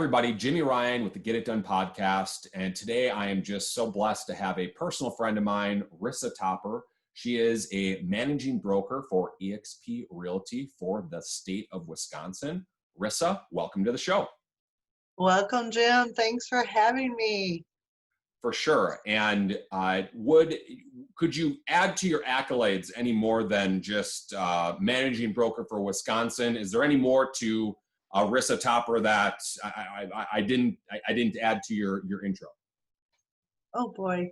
everybody, Jimi Ryan with the Get It Done podcast. And today I am just so blessed to have a personal friend of mine, Risa Topper. She is a managing broker for eXp Realty for the state of Wisconsin. Rissa, welcome to the show. Welcome, Jim. Thanks for having me. For sure. And could you add to your accolades any more than just managing broker for Wisconsin? Is there any more to Risa Topper that I didn't add to your intro? Oh boy.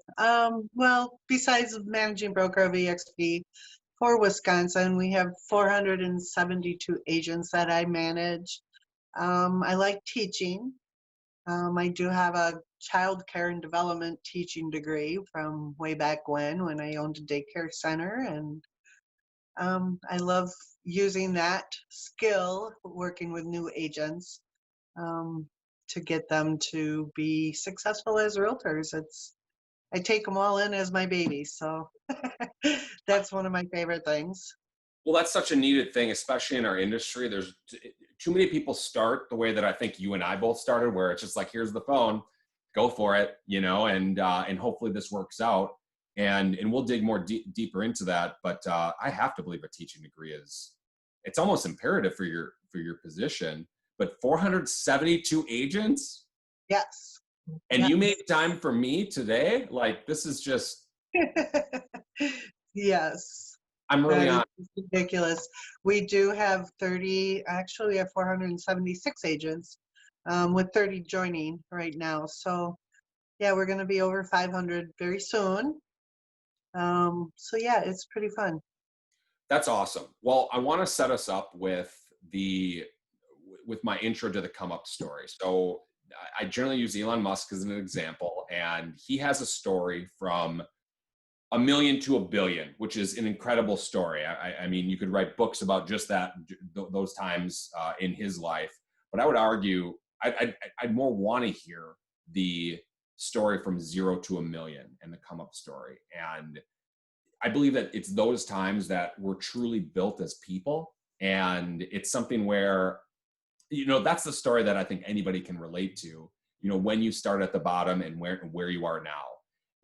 Well, besides managing broker of eXp for Wisconsin, we have 472 agents that I manage. I like teaching. I do have a child care and development teaching degree from way back when I owned a daycare center, and I love using that skill working with new agents to get them to be successful as realtors. I take them all in as my babies, so that's one of my favorite things. Well, that's such a needed thing, especially in our industry. There's too many people start the way that I think you and I both started, where it's just like, here's the phone, go for it, and hopefully this works out. And we'll dig more deeper into that. But I have to believe a teaching degree it's almost imperative for your position. But 472 agents? Yes. And you made time for me today? Like, this is just... Yes. I'm really on. Ridiculous. We do have 30, actually we have 476 agents with 30 joining right now. So yeah, we're going to be over 500 very soon. So yeah, it's pretty fun. That's awesome. Well, I want to set us up with my intro to the come up story. So I generally use Elon Musk as an example, and he has a story from $1 million to $1 billion, which is an incredible story. I mean, you could write books about just those times in his life. But I would argue I'd more want to hear the story from 0 to $1 million and the come up story. And I believe that it's those times that we're truly built as people. And it's something where, that's the story that I think anybody can relate to, when you start at the bottom and where you are now.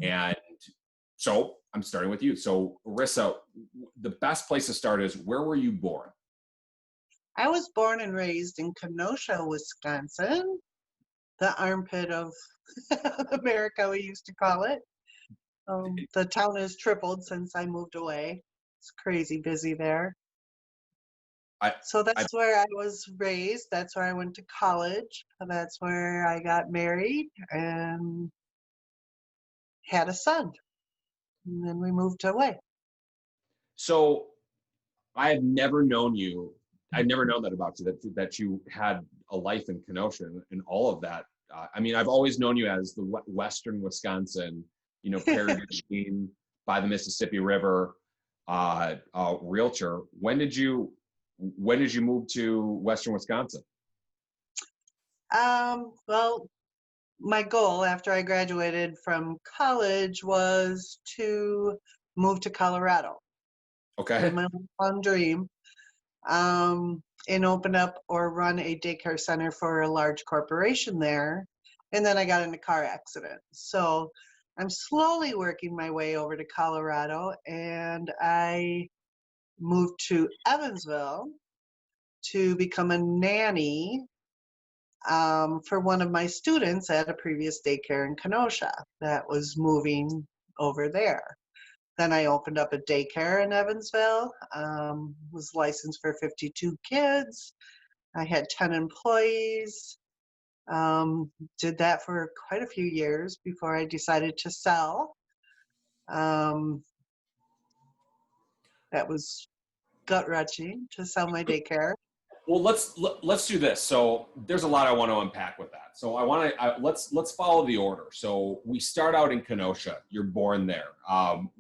And so I'm starting with you. So Rissa, the best place to start is, where were you born? I was born and raised in Kenosha, Wisconsin, the armpit of America, we used to call it. The town has tripled since I moved away. It's crazy busy there. So that's where I was raised. That's where I went to college. That's where I got married and had a son. And then we moved away. So I have never known you. I've never known that about you, that you had a life in Kenosha and all of that. I mean, I've always known you as the Western Wisconsin, Prairie Machine by the Mississippi River realtor. When did you move to Western Wisconsin? Well, my goal after I graduated from college was to move to Colorado. Okay. It was my fun dream. And open up or run a daycare center for a large corporation there. And then I got in a car accident. So I'm slowly working my way over to Colorado, and I moved to Evansville to become a nanny for one of my students at a previous daycare in Kenosha that was moving over there. Then I opened up a daycare in Evansville, was licensed for 52 kids. I had 10 employees, did that for quite a few years before I decided to sell. That was gut-wrenching to sell my daycare. Well, let's do this. So there's a lot I want to unpack with that. So let's follow the order. So we start out in Kenosha. You're born there.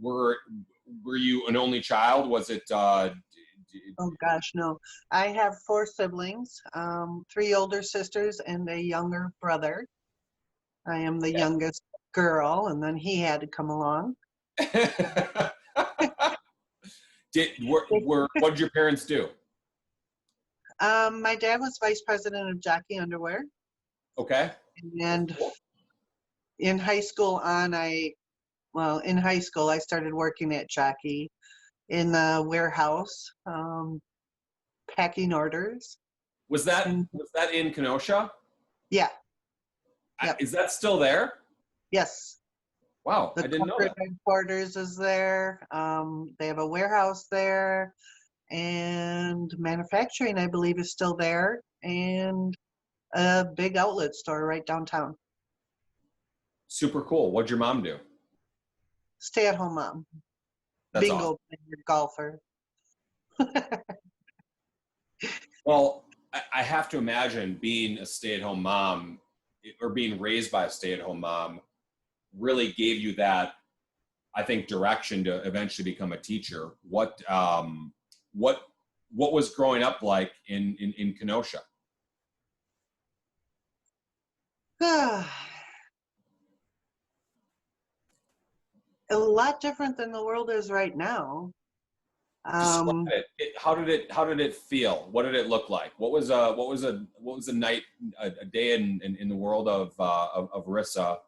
Were you an only child? Was it? Oh gosh, no. I have 4 siblings, 3 older sisters and a younger brother. I am the youngest girl, and then he had to come along. What did your parents do? My dad was vice president of Jockey Underwear. Okay. And Cool. in high school in high school, I started working at Jockey in the warehouse, packing orders. And Was that in Kenosha? yeah, yep, Is that still there? yes. Wow, The I didn't know corporate that. headquarters is there. They have a warehouse there, and manufacturing, I believe, is still there, and a big outlet store right downtown. Super cool. What'd your mom do? Stay-at-home mom, That's awesome. bingo player, golfer. Well, I have to imagine being a stay-at-home mom or being raised by a stay-at-home mom really gave you that, I think, direction to eventually become a teacher. What was growing up like in Kenosha? A lot different than the world is right now. Describe Um, how did it feel? What did it look like? What was a night, a day in the world of Rissa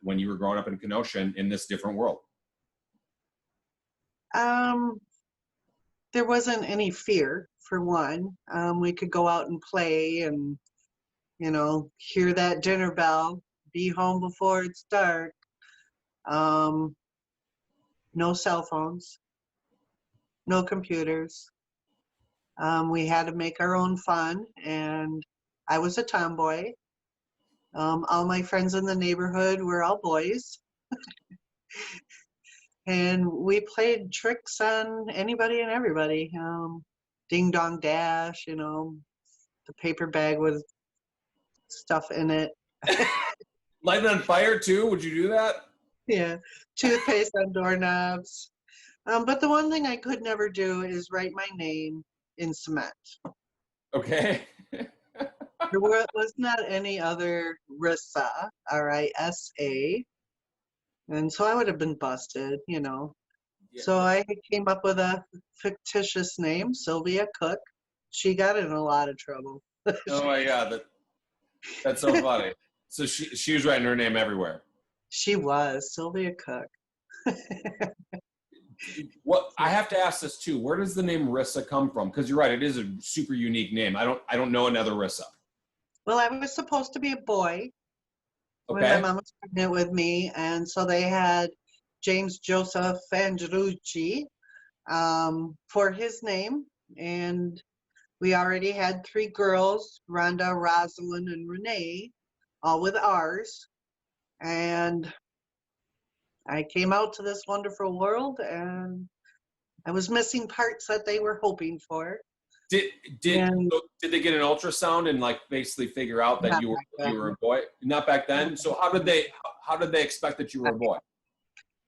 when you were growing up in Kenosha in this different world? um, there wasn't any fear, for one. We could go out and play and, hear that dinner bell, be home before it's dark. Um, no cell phones, no computers. We had to make our own fun, and I was a tomboy. All my friends in the neighborhood were all boys, and we played tricks on anybody and everybody. Ding dong dash, the paper bag with stuff in it. Light it on fire too? Would you do that? Yeah, toothpaste on doorknobs. But the one thing I could never do is write my name in cement. Okay. Was not any other Rissa, Risa, and so I would have been busted. Yeah. So I came up with a fictitious name, Sylvia Cook. She got in a lot of trouble. Oh my God, that's so funny. So she was writing her name everywhere. She was Sylvia Cook. What I have to ask this too. Where does the name Rissa come from? Because you're right, it is a super unique name. I don't know another Rissa. Well, I was supposed to be a boy when my Okay. mom was pregnant with me, and so they had James Joseph Andrucci for his name, and we already had three girls, Rhonda, Rosalind, and Renee, all with R's, and I came out to this wonderful world, and I was missing parts that they were hoping for. Did And did they get an ultrasound and like basically figure out that not back you were then. a boy? Not back then. So how did they expect that you were a boy?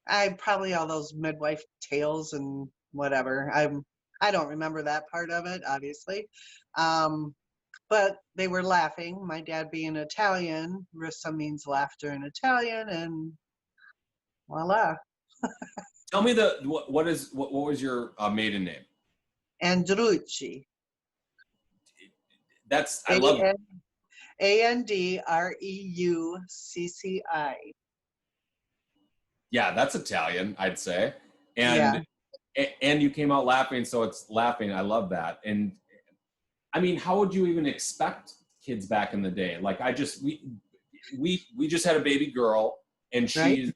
I probably all those midwife tales and whatever. I don't remember that part of it, obviously. Um, but they were laughing. My dad being Italian, Rissa means laughter in Italian, and voila, Tell me what was your maiden name? Andrucci. I love. Andreucci. Yeah, that's Italian, I'd say. Yeah, And you came out laughing, so it's laughing. I love that. And I mean, how would you even expect kids back in the day? Like we just had a baby girl, and right,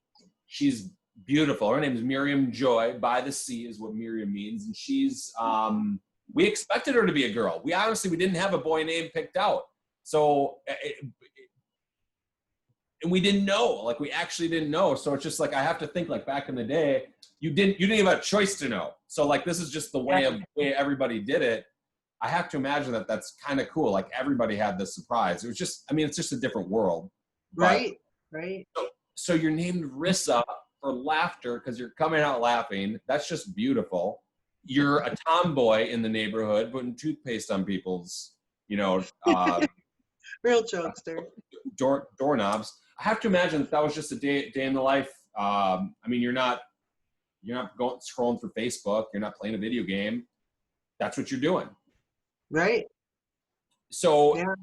she's beautiful. Her name is Miriam Joy. By the sea is what Miriam means, and she's we expected her to be a girl. We didn't have a boy name picked out, so and we didn't know. Like we actually didn't know. So it's just like I have to think like back in the day, you didn't even have a choice to know. So like this is just the way everybody did it. I have to imagine that that's kind of cool. Like everybody had this surprise. It was just, I mean, it's just a different world. But right, right. so you're named Rissa for laughter because you're coming out laughing. That's just beautiful. You're a tomboy in the neighborhood putting toothpaste on people's, you know, Real jokester. doorknobs. I have to imagine that was just a day in the life. I mean, you're not going scrolling through Facebook. You're not playing a video game. That's what you're doing. Right. So Yeah.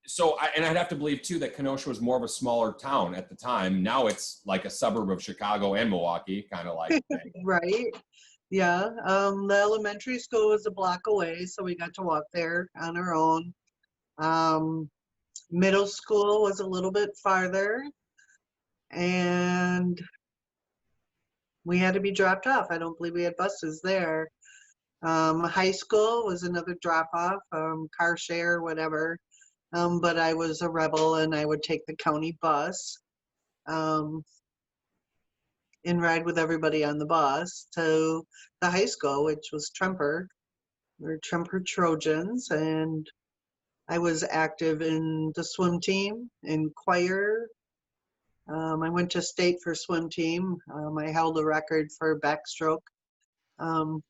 So, and I'd have to believe too that Kenosha was more of a smaller town at the time. Now it's like a suburb of Chicago and Milwaukee, kind of like thing. Right. Yeah. The elementary school was a block away, so we got to walk there on our own. Um, Middle school was a little bit farther, and we had to be dropped off. I don't believe we had buses there. High school was another drop off, car share, whatever. But I was a rebel and I would take the county bus um, and ride with everybody on the bus to the high school, which was Tremper. We were Tremper Trojans, and I was active in the swim team, in choir. I went to state for swim team. I held a record for backstroke, um,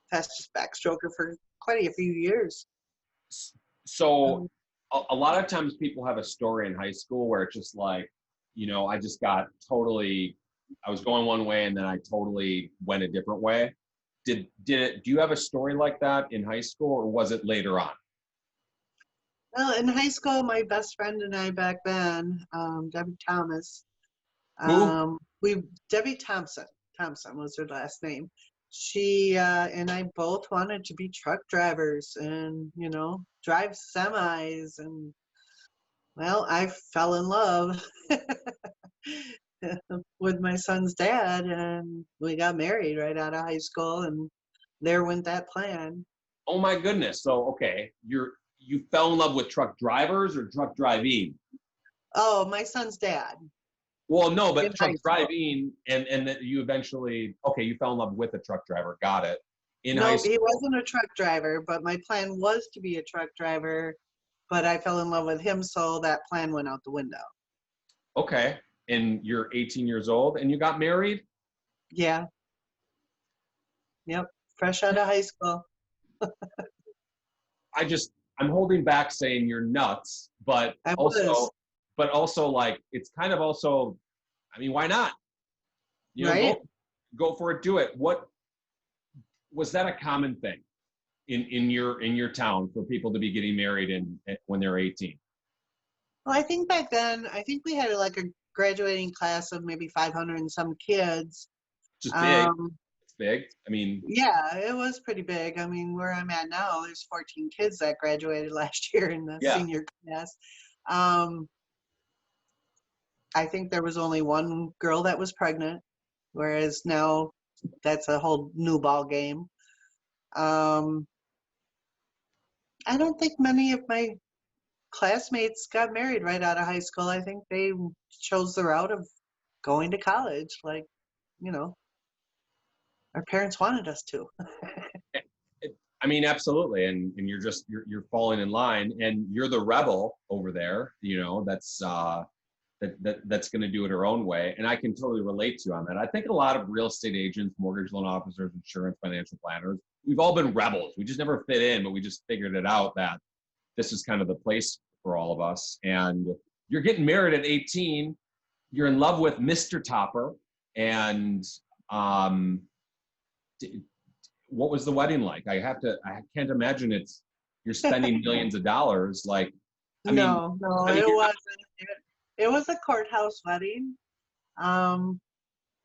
fastest backstroker for quite a few years. So Um, a lot of times people have a story in high school where it's just like, I just got totally, I was going one way and then I totally went a different way. Do you have a story like that in high school, or was it later on? well, in high school, my best friend and I back then, Debbie Thomas, Who? we Debbie Thompson was her last name. She and I both wanted to be truck drivers and drive semis, and well, I fell in love with my son's dad, and we got married right out of high school, and there went that plan. Oh my goodness. So, okay, you fell in love with truck drivers or truck driving? Oh, my son's dad Well, no, in but truck high school. driving, and that you eventually, okay, you fell in love with a truck driver. Got it. In high Nope, school. he wasn't a truck driver, but my plan was to be a truck driver, but I fell in love with him, so that plan went out the window. Okay. And you're 18 years old and you got married? Yeah, yep, fresh out of high school. I'm holding back saying you're nuts, I was, but also like, it's kind of also, I mean, why not? right? Go for it, do it. What was that a common thing in your town for people to be getting married when they're 18? Well, I think back then, I think we had like a graduating class of maybe 500 and some kids. Just big. Um, It's big. I mean, yeah, it was pretty big. I mean, where I'm at now, there's 14 kids that graduated last year in the yeah. senior class. Um, I think there was only one girl that was pregnant, whereas now that's a whole new ball game. Um, I don't think many of my classmates got married right out of high school. I think they chose the route of going to college, like, you know, our parents wanted us to. I mean, absolutely. And you're falling in line, and you're the rebel over there, that's going to do it her own way. And I can totally relate to you on that. I think a lot of real estate agents, mortgage loan officers, insurance, financial planners, we've all been rebels. We just never fit in, but we just figured it out that this is kind of the place for all of us. And you're getting married at 18. You're in love with Mr. Topper. And um, what was the wedding like? I can't imagine you're spending millions of dollars. Like, I mean, No, I mean, it wasn't. It was a courthouse wedding, um,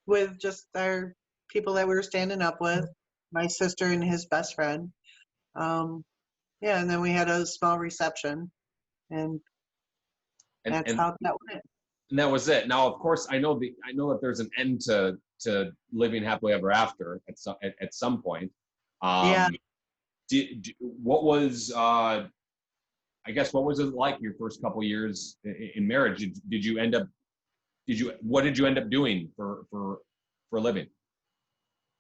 with just our people that we were standing up with, my sister and his best friend. Um, yeah, and then we had a small reception, and and, that's and how that went. and that was it. Now, of course, I know that there's an end to living happily ever after at some point. Yeah. Um, what was I guess what was it like your first couple years in marriage? Did you end up what did you end up doing for a living?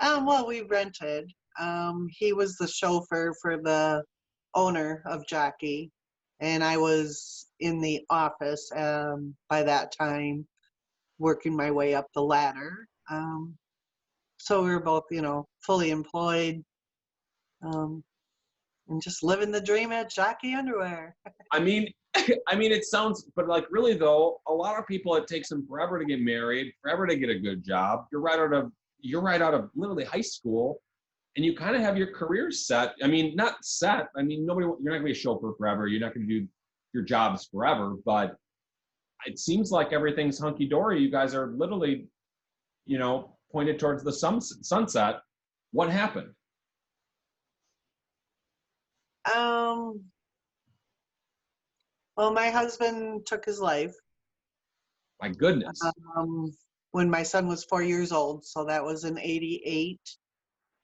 Well, we rented. He was the chauffeur for the owner of Jockey, and I was in the office by that time, working my way up the ladder. So we were both, fully employed, um, and just living the dream at Jockey Underwear. I mean, it sounds, but like really though, a lot of people, it takes them forever to get married, forever to get a good job. You're right out of literally high school, and you kind of have your career set. I mean, not set. I mean, you're not gonna be a chauffeur forever. You're not gonna do your jobs forever, but it seems like everything's hunky-dory. You guys are literally, pointed towards the sunset. What happened? Um, well, my husband took his life My goodness. um, when my son was 4 years old. So that was in 88.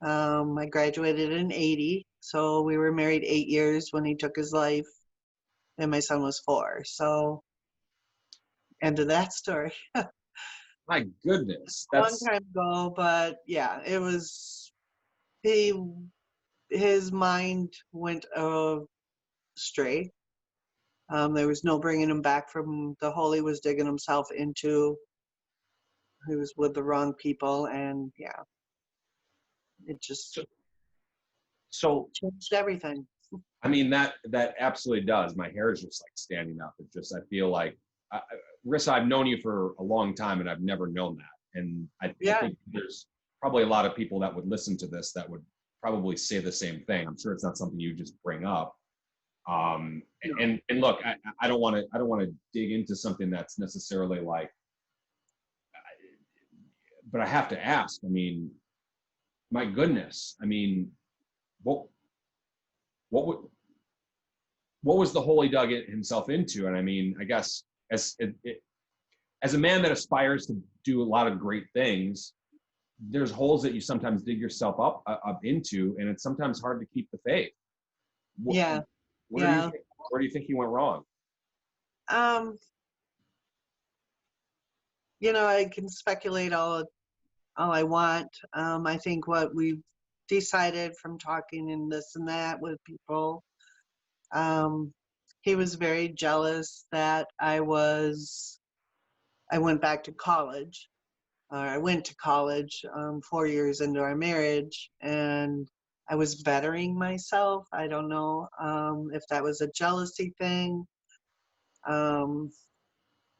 I graduated in 80. So we were married 8 years when he took his life, and my son was 4. So, end of that story. My goodness. A long time ago, but yeah, it was, he, his mind went astray. There was no bringing him back from the hole he was digging himself into. He was with the wrong people, and yeah, it just so changed everything. I mean, that absolutely does. My hair is just like standing up. I feel like, Rissa, I've known you for a long time and I've never known that. And I Yeah, think there's probably a lot of people that would listen to this that would probably say the same thing. I'm sure it's not something you just bring up. And look, I don't want to dig into something that's necessarily like, but I have to ask. I mean, my goodness. I mean, what would what was the hole he dug himself into? And I mean, I guess as a man that aspires to do a lot of great things, there's holes that you sometimes dig yourself up into, and it's sometimes hard to keep the faith. yeah, Where do you yeah. think, where do you think he went wrong? Um, I can speculate all I want. I think what we've decided from talking and this and that with people, um, he was very jealous that I went back to college. I went to college 4 years into our marriage, and I was bettering myself. I don't know if that was a jealousy thing. Um,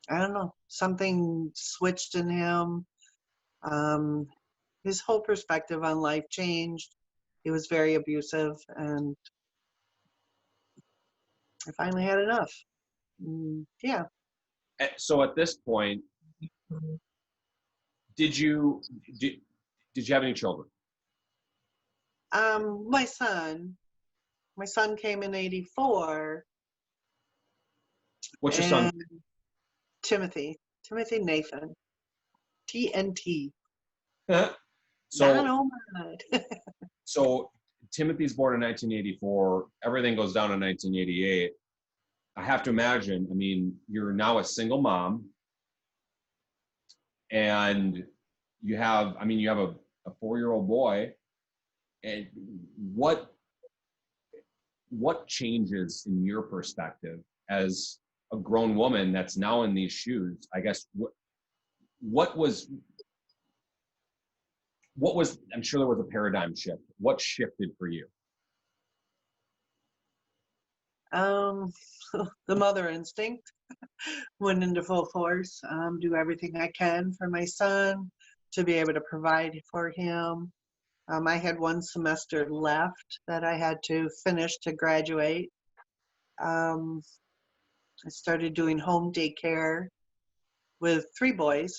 I don't know. Something switched in him. Um, his whole perspective on life changed. He was very abusive, and I finally had enough. Yeah. So at this point, did you did, did you have any children? My son came in 84, What's your son? and Timothy Nathan, TNT, so Dynamite. so Timothy's born in 1984. Everything goes down in 1988. I have to imagine. I mean, you're now a single mom, and you have a 4-year-old boy. And what changes in your perspective as a grown woman that's now in these shoes? I guess what was I'm sure there was a paradigm shift. What shifted for you? um, the mother instinct went into full force. Do everything I can for my son to be able to provide for him. I had one semester left that I had to finish to graduate. Um, I started doing home daycare with 3 boys.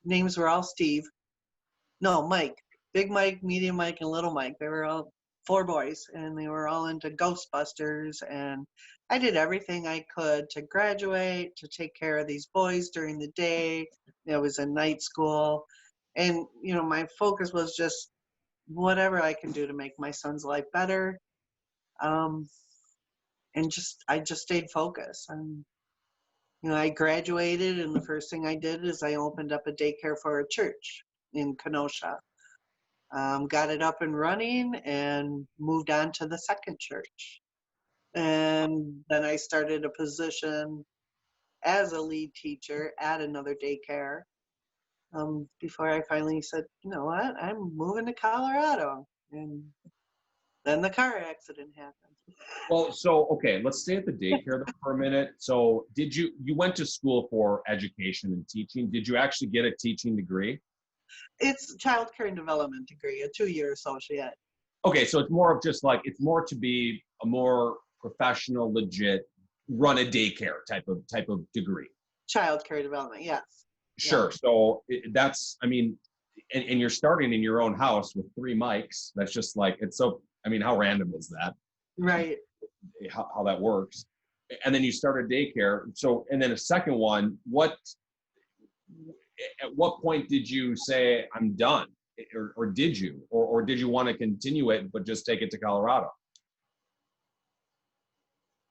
Names were all Steve. No, Mike. Big Mike, medium Mike, and little Mike. They were all 4 boys, and they were all into Ghostbusters. And I did everything I could to graduate, to take care of these boys during the day. It was a night school. And, my focus was just whatever I can do to make my son's life better. Um, and I just stayed focused. And, I graduated, and the first thing I did is I opened up a daycare for a church in Kenosha. Got it up and running and moved on to the second church. And then I started a position as a lead teacher at another daycare before I finally said, you know what, I'm moving to Colorado. And then the car accident happened. Well, so okay, let's stay at the daycare for a minute. So you went to school for education and teaching? Did you actually get a teaching degree? It's child care and development degree, a 2-year associate. Okay, so it's more of just like, it's more to be a more professional, legit, run a daycare type of degree. Child care development, yes. Sure. Yeah. So that's, I mean, and you're starting in your own house with 3 mics. That's just like, it's so, I mean, how random is that? Right. How that works. And then you start a daycare. So, and then a second one, at what point did you say, I'm done? Or did you, or did you want to continue it, but just take it to Colorado?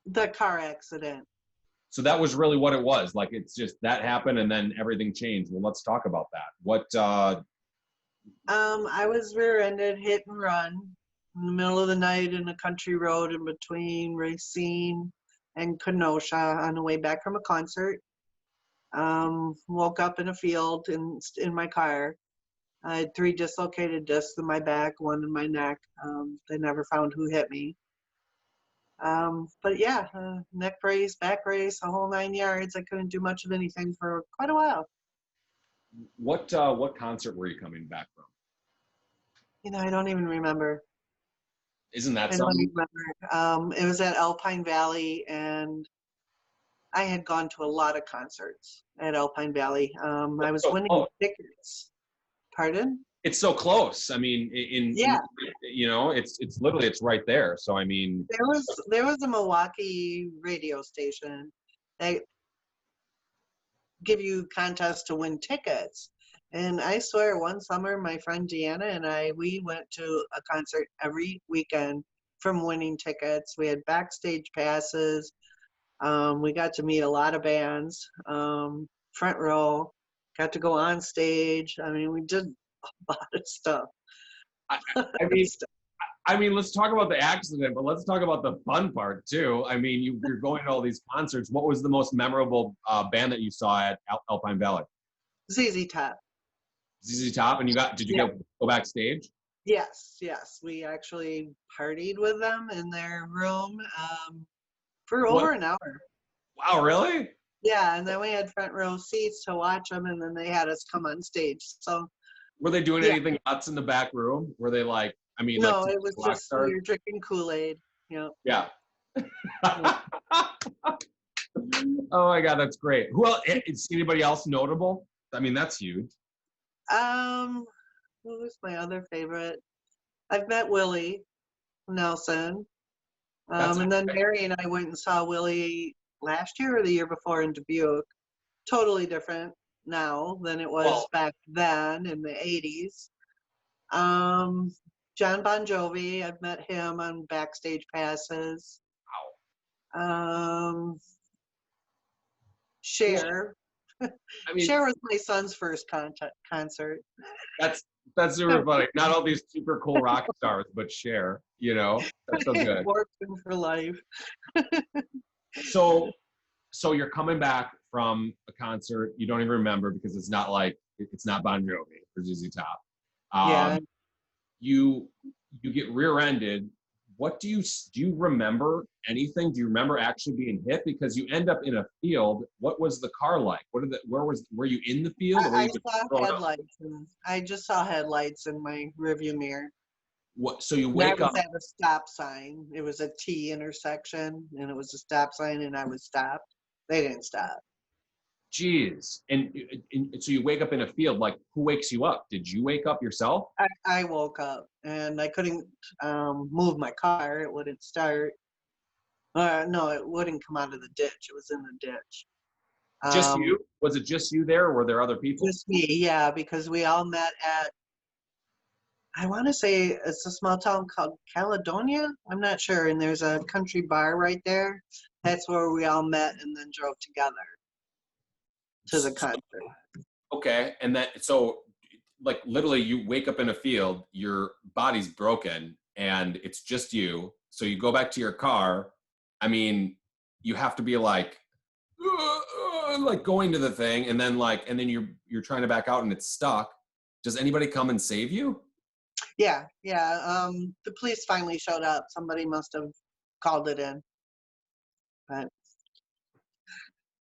The car accident. So that was really what it was. Like, it's just that happened and then everything changed. Well, let's talk about that. I was rear-ended, hit and run in the middle of the night in a country road in between Racine and Kenosha on the way back from a concert. Woke up in a field in my car. I had 3 dislocated discs in my back, 1 in my neck. They never found who hit me. But yeah, neck brace, back brace, a whole 9 yards. I couldn't do much of anything for quite a while. What concert were you coming back from? I don't even remember. Isn't that I don't something? even remember. It was at Alpine Valley, and I had gone to a lot of concerts at Alpine Valley. I was winning tickets. Pardon? It's so close. I mean, Yeah. it's literally, it's right there. So, I mean, There was a Milwaukee radio station that give you contests to win tickets. And I swear one summer, my friend Deanna and we went to a concert every weekend from winning tickets. We had backstage passes. We got to meet a lot of bands, front row, got to go on stage. I mean, we did a lot of stuff. I mean, let's talk about the accident, but let's talk about the fun part too. I mean, you're going to all these concerts. What was the most memorable band that you saw at Alpine Valley? ZZ Top. ZZ Top, and did you go backstage? Yes. We actually partied with them in their room for over an hour. Wow, really? Yeah, and then we had front row seats to watch them, and then they had us come on stage. So, were they doing anything nuts in the back room? Were they like, I mean, no, like, it was just we were drinking Kool-Aid. Yeah. Oh my God, that's great. Is anybody else notable? I mean, that's huge. Who was my other favorite? I've met Willie Nelson. And then Mary and I went and saw Willie last year or the year before in Dubuque. Totally different now than it was back then in the 80s. John Bon Jovi, I've met him on backstage passes. Wow. Cher. I mean, Cher was my son's first concert. That's super funny. Not all these super cool rock stars, but Cher, that's so good. Working for life. So you're coming back from a concert you don't even remember because it's not Bon Jovi or ZZ Top. Yeah. You get rear-ended. What do you remember anything? Do you remember actually being hit? Because you end up in a field. What was the car like? Were you in the field? Or I saw headlights. I just saw headlights in my rearview mirror. So you wake up at a stop sign. It was a T intersection, and it was a stop sign, and I was stopped. They didn't stop. Jeez. And so you wake up in a field. Like, who wakes you up? Did you wake up yourself? I woke up, and I couldn't move my car. It wouldn't start. No, it wouldn't come out of the ditch. It was in the ditch. Just you? Was it just you there, or were there other people? Just me, yeah, because we all met at, I want to say it's a small town called Caledonia. I'm not sure. And there's a country bar right there. That's where we all met and then drove together to the concert. Okay. And so like literally you wake up in a field, your body's broken and it's just you. So you go back to your car. I mean, you have to be like going to the thing and then you're trying to back out and it's stuck. Does anybody come and save you? Yeah. The police finally showed up. Somebody must have called it in. But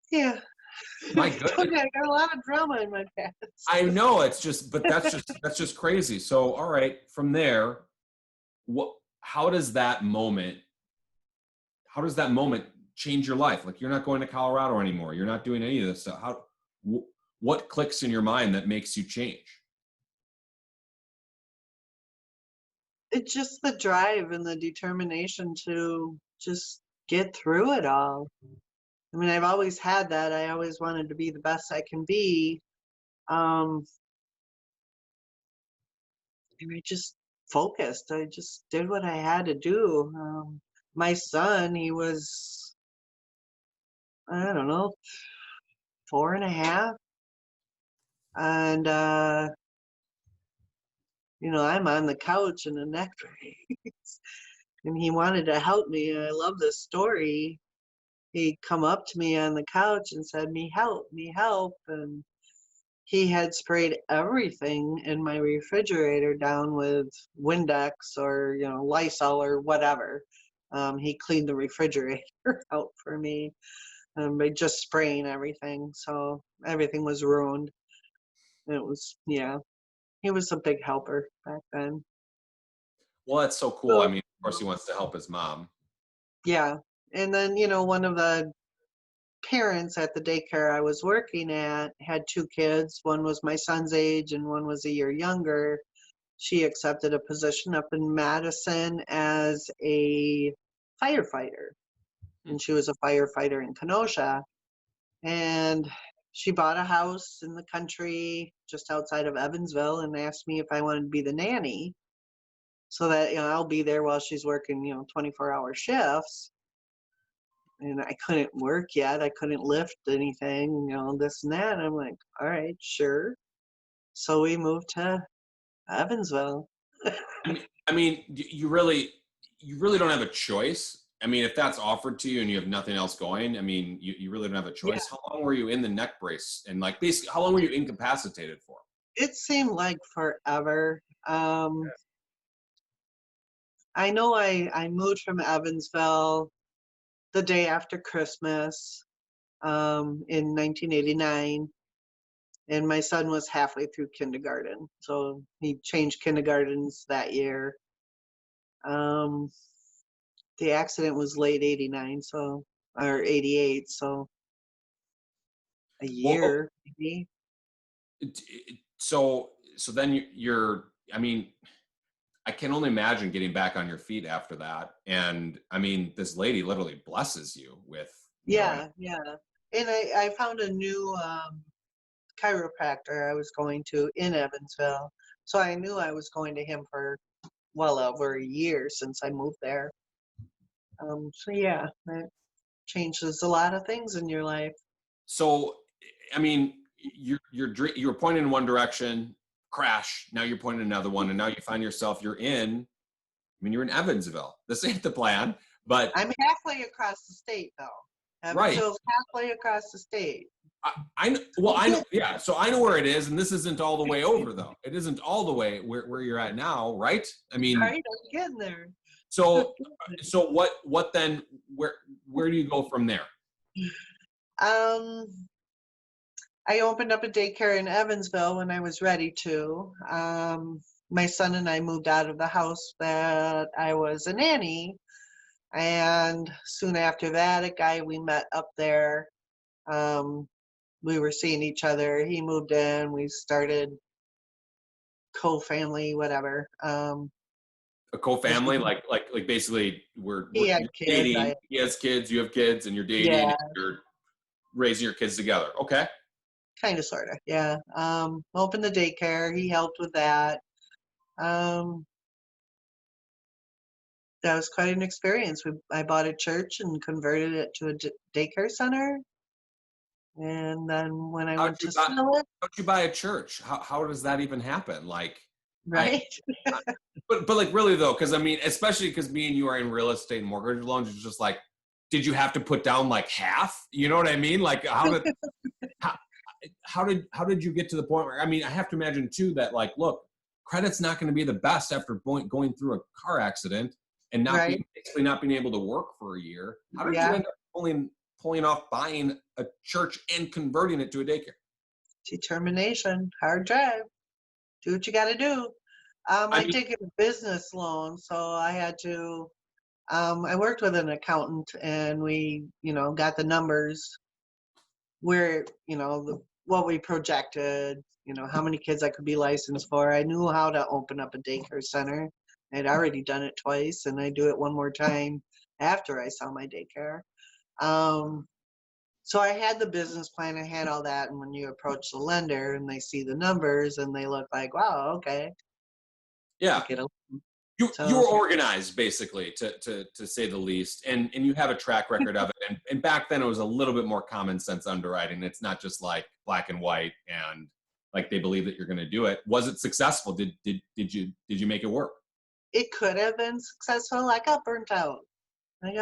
yeah. My goodness. I got a lot of drama in my past. I know, that's just crazy. So, all right, from there, how does that moment, how does that moment change your life? Like, you're not going to Colorado anymore. You're not doing any of this stuff. What clicks in your mind that makes you change? It's just the drive and the determination to just get through it all. I mean, I've always had that. I always wanted to be the best I can be. Um, and I just focused. I just did what I had to do. My son, he was, I don't know, 4.5. And, I'm on the couch in a neck brace. And he wanted to help me. And I love this story. He come up to me on the couch and said, me help, me help. And he had sprayed everything in my refrigerator down with Windex or, Lysol or whatever. He cleaned the refrigerator out for me by just spraying everything. So everything was ruined. It was, yeah, he was a big helper back then. Well, that's so cool. I So, mean, of course, he wants to help his mom. yeah. And then, one of the parents at the daycare I was working at had 2 kids. One was my son's age and one was a year younger. She accepted a position up in Madison as a firefighter. And she was a firefighter in Kenosha. And she bought a house in the country just outside of Evansville and asked me if I wanted to be the nanny so that, I'll be there while she's working, 24-hour shifts. And I couldn't work yet. I couldn't lift anything, this and that. And I'm like, all right, sure. So we moved to Evansville. I mean, you really don't have a choice. I mean, if that's offered to you and you have nothing else going, I mean, you really don't have a Yeah, choice. How long were you in the neck brace? And like, basically, how long were you incapacitated for? it seemed like forever. I know I moved from Evansville the day after Christmas in 1989. And my son was halfway through kindergarten. So he changed kindergartens that year. Um, the accident was late 89, or 88, so a Well, oh, year maybe. so then I mean, I can only imagine getting back on your feet after that. And I mean, this lady literally blesses you with, and Yeah, yeah. And I found a new chiropractor I was going to in Evansville. So I knew I was going to him for well over a year since I moved there. So yeah, that changes a lot of things in your life. so, I mean, you're pointing in one direction, crash. Now you're pointing in another one, and now you find yourself you're in Evansville. This ain't the plan, but I'm halfway across the state though. right. Evansville's halfway across the state. I know, yeah. So I know where it is, and this isn't all the way over, though. It isn't all the way where you're at now, right? I mean, Right, I'm getting there. so what then? Where do you go from there? Um, I opened up a daycare in Evansville when I was ready to. My son and I moved out of the house that I was a nanny. And soon after that, a guy we met up there, um, we were seeing each other. He moved in, we started co-family, whatever. A co-family, like basically He had you're kids. dating. He has kids, you have kids, and you're dating, Yeah, and you're raising your kids together. Okay. kind of, sort of. Yeah. Opened the daycare. He helped with that. Um, that was quite an experience. I bought a church and converted it to a daycare center. And then when I How'd went you to buy? sell it, How'd you buy a church? How does that even happen? Like, I right? but like really though, because I mean, especially because me and you are in real estate and mortgage loans, it's just like, did you have to put down like half? You know what I mean? Like, how, how did you get to the point where, I mean, I have to imagine too that like, look, credit's not going to be the best after going through a car accident and Right. basically not being able to work for a year. How did you Yeah. end up pulling off buying a church and converting it to a daycare? Determination, hard drive. Do what you got to do. I I mean, did get a business loan, so I had to I worked with an accountant, and we, got the numbers where, what we projected, how many kids I could be licensed for. I knew how to open up a daycare center. I'd already done it twice, and I do it one more time after I sell my daycare. Um, so I had the business plan, I had all that, and when you approach the lender and they see the numbers and they look like, wow, okay, Yeah. get a You so were organized, basically, to say the least, and you have a track record of it. And back then, it was a little bit more common sense underwriting. It's not just like black and white, and like they believe that you're going to do it. Was it successful? Did you make it work? it could have been successful. I got burnt out. How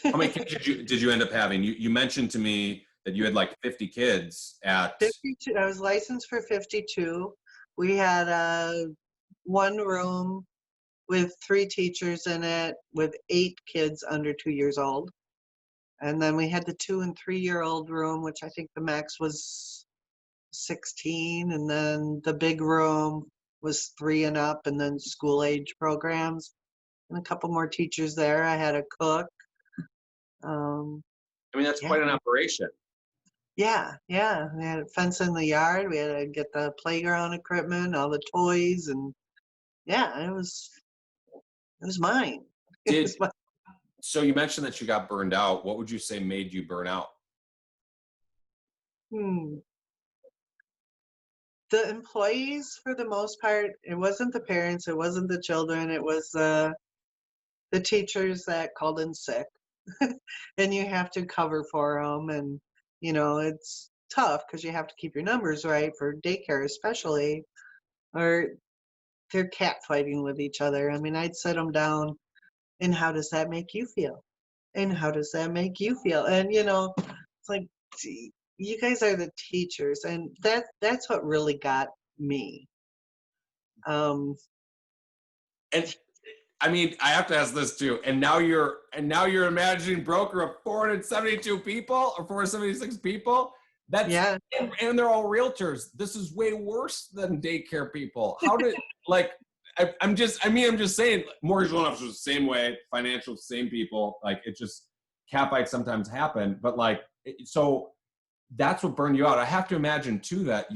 many kids did you end up having? You mentioned to me that you had like 50 kids at. 52. I was licensed for 52. We had one room with 3 teachers in it with 8 kids under 2 years old. And then we had the 2 and 3-year-old room, which I think the max was 16. And then the big room was 3 and up, and then school age programs. And a couple more teachers there. I had a cook. I mean, that's Yeah. quite an operation. Yeah. We had a fence in the yard. We had to get the playground equipment, all the toys, and yeah, it was mine. It was mine. So you mentioned that you got burned out. What would you say made you burn out? The employees, for the most part, it wasn't the parents, it wasn't the children, it was the teachers that called in sick, and you have to cover for them, and it's tough because you have to keep your numbers right for daycare, especially, or they're catfighting with each other. I mean, I'd sit them down, and how does that make you feel? And how does that make you feel? And it's like, gee, you guys are the teachers, and that's what really got me. And I mean, I have to ask this too. And now you're a managing broker of 472 people or 476 people. That's Yeah. and they're all realtors. This is way worse than daycare people. How did like I'm just saying, mortgage loan officers the same way, financial same people. Like it just catfights sometimes happen, but like so that's what burned you out. I have to imagine too that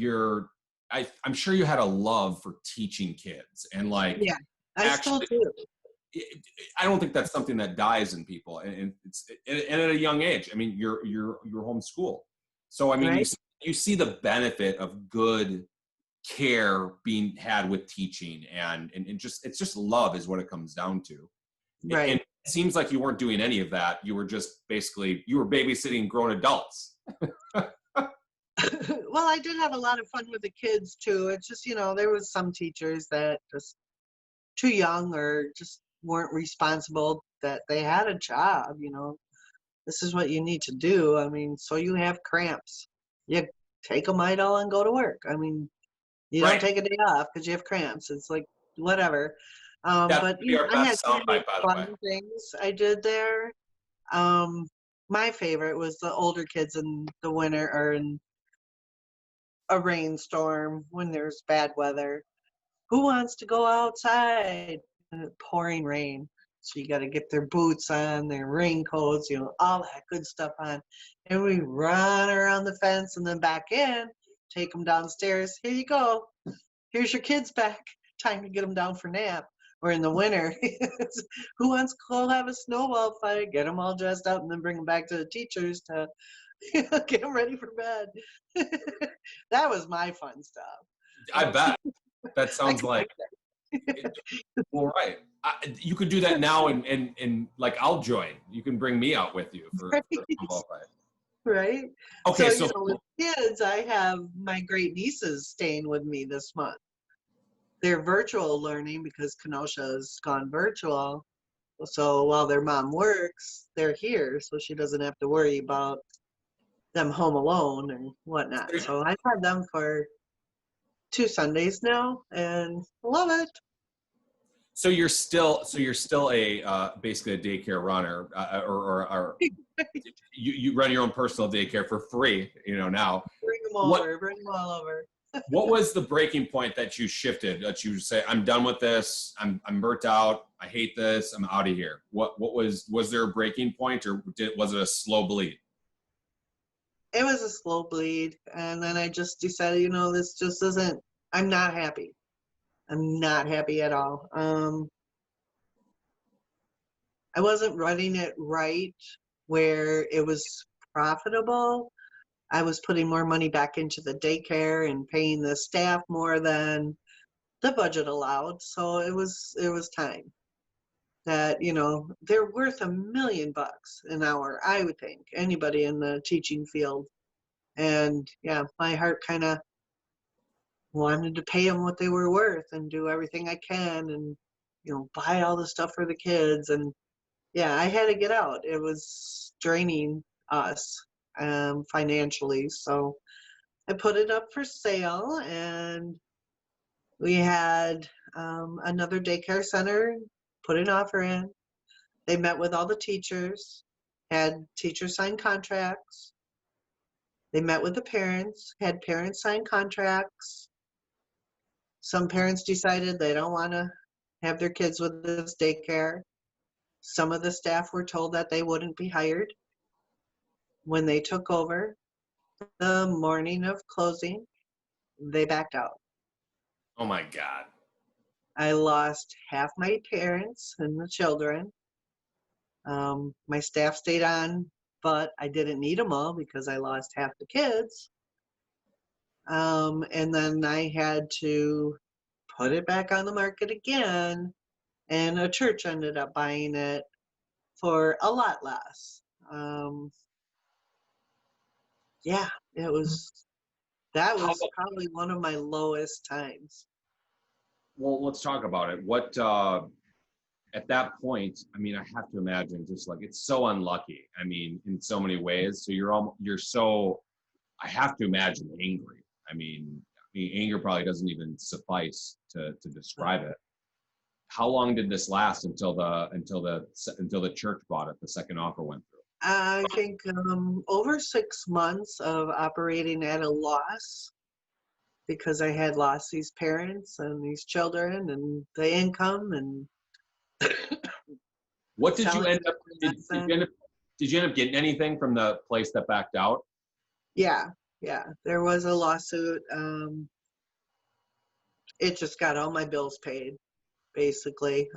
I'm sure you had a love for teaching kids and like Yeah, I still actually. do. I don't think that's something that dies in people, and it's and at a young age. I mean, you're homeschooled, so I mean, Right. you see the benefit of good care being had with teaching, and just it's just love is what it comes down to. Right. And it seems like you weren't doing any of that. You were just basically babysitting grown adults. Well, I did have a lot of fun with the kids too. It's just, there was some teachers that just too young or just weren't responsible, that they had a job. This is what you need to do. I mean, so you have cramps, you take a Midol and go to work. I mean, you Right. don't take a day off because you have cramps. It's like whatever. That's But our I had best soundbite, by the way. fun things I did there. My favorite was the older kids in the winter or in a rainstorm when there's bad weather. Who wants to go outside? And it's pouring rain. So you got to get their boots on, their raincoats, all that good stuff on. And we run around the fence and then back in, take them downstairs. Here you go. Here's your kids back. Time to get them down for nap. Or in the winter, who wants to go have a snowball fight? Get them all dressed up and then bring them back to the teachers to get them ready for bed. That was my fun stuff. I bet. That sounds like well, right. You could do that now, and like I'll join. You can bring me out with you for snowball fight. Right. Okay, So with kids, I have my great nieces staying with me this month. They're virtual learning because Kenosha has gone virtual. So while their mom works, they're here, so she doesn't have to worry about them home alone and whatnot. So I've had them for 2 Sundays now, and love it. So you're still a basically a daycare runner, or you run your own personal daycare for free, now. Bring them all over. What was the breaking point that you shifted, that you say, I'm done with this, I'm burnt out, I hate this, I'm out of here? What was there a breaking point, or was it a slow bleed? It was a slow bleed. And then I just decided, this just isn't, I'm not happy. I'm not happy at all. I wasn't running it right where it was profitable. I was putting more money back into the daycare and paying the staff more than the budget allowed. So it was time that, they're worth $1 million an hour, I would think, anybody in the teaching field. And yeah, my heart kind of wanted to pay them what they were worth and do everything I can and, buy all the stuff for the kids. And yeah, I had to get out. It was draining us financially. So I put it up for sale, and we had another daycare center put an offer in. They met with all the teachers, had teachers sign contracts. They met with the parents, had parents sign contracts. Some parents decided they don't want to have their kids with this daycare. Some of the staff were told that they wouldn't be hired. When they took over the morning of closing, they backed out. Oh my God. I lost half my parents and the children. My staff stayed on, but I didn't need them all because I lost half the kids. And then I had to put it back on the market again, and a church ended up buying it for a lot less. Um, yeah, that How was probably one of my lowest times. Well, let's talk about it. What at that point, I mean, I have to imagine just like it's so unlucky. I mean, in so many ways. So you're so, I have to imagine angry. I mean, anger probably doesn't even suffice to describe it. How long did this last until the church bought it? The second offer went through. I think over 6 months of operating at a loss because I had lost these parents and these children and the income and What did you selling end up? nonsense. Did you end up getting anything from the place that backed out? Yeah, yeah. There was a lawsuit. It just got all my bills paid, basically.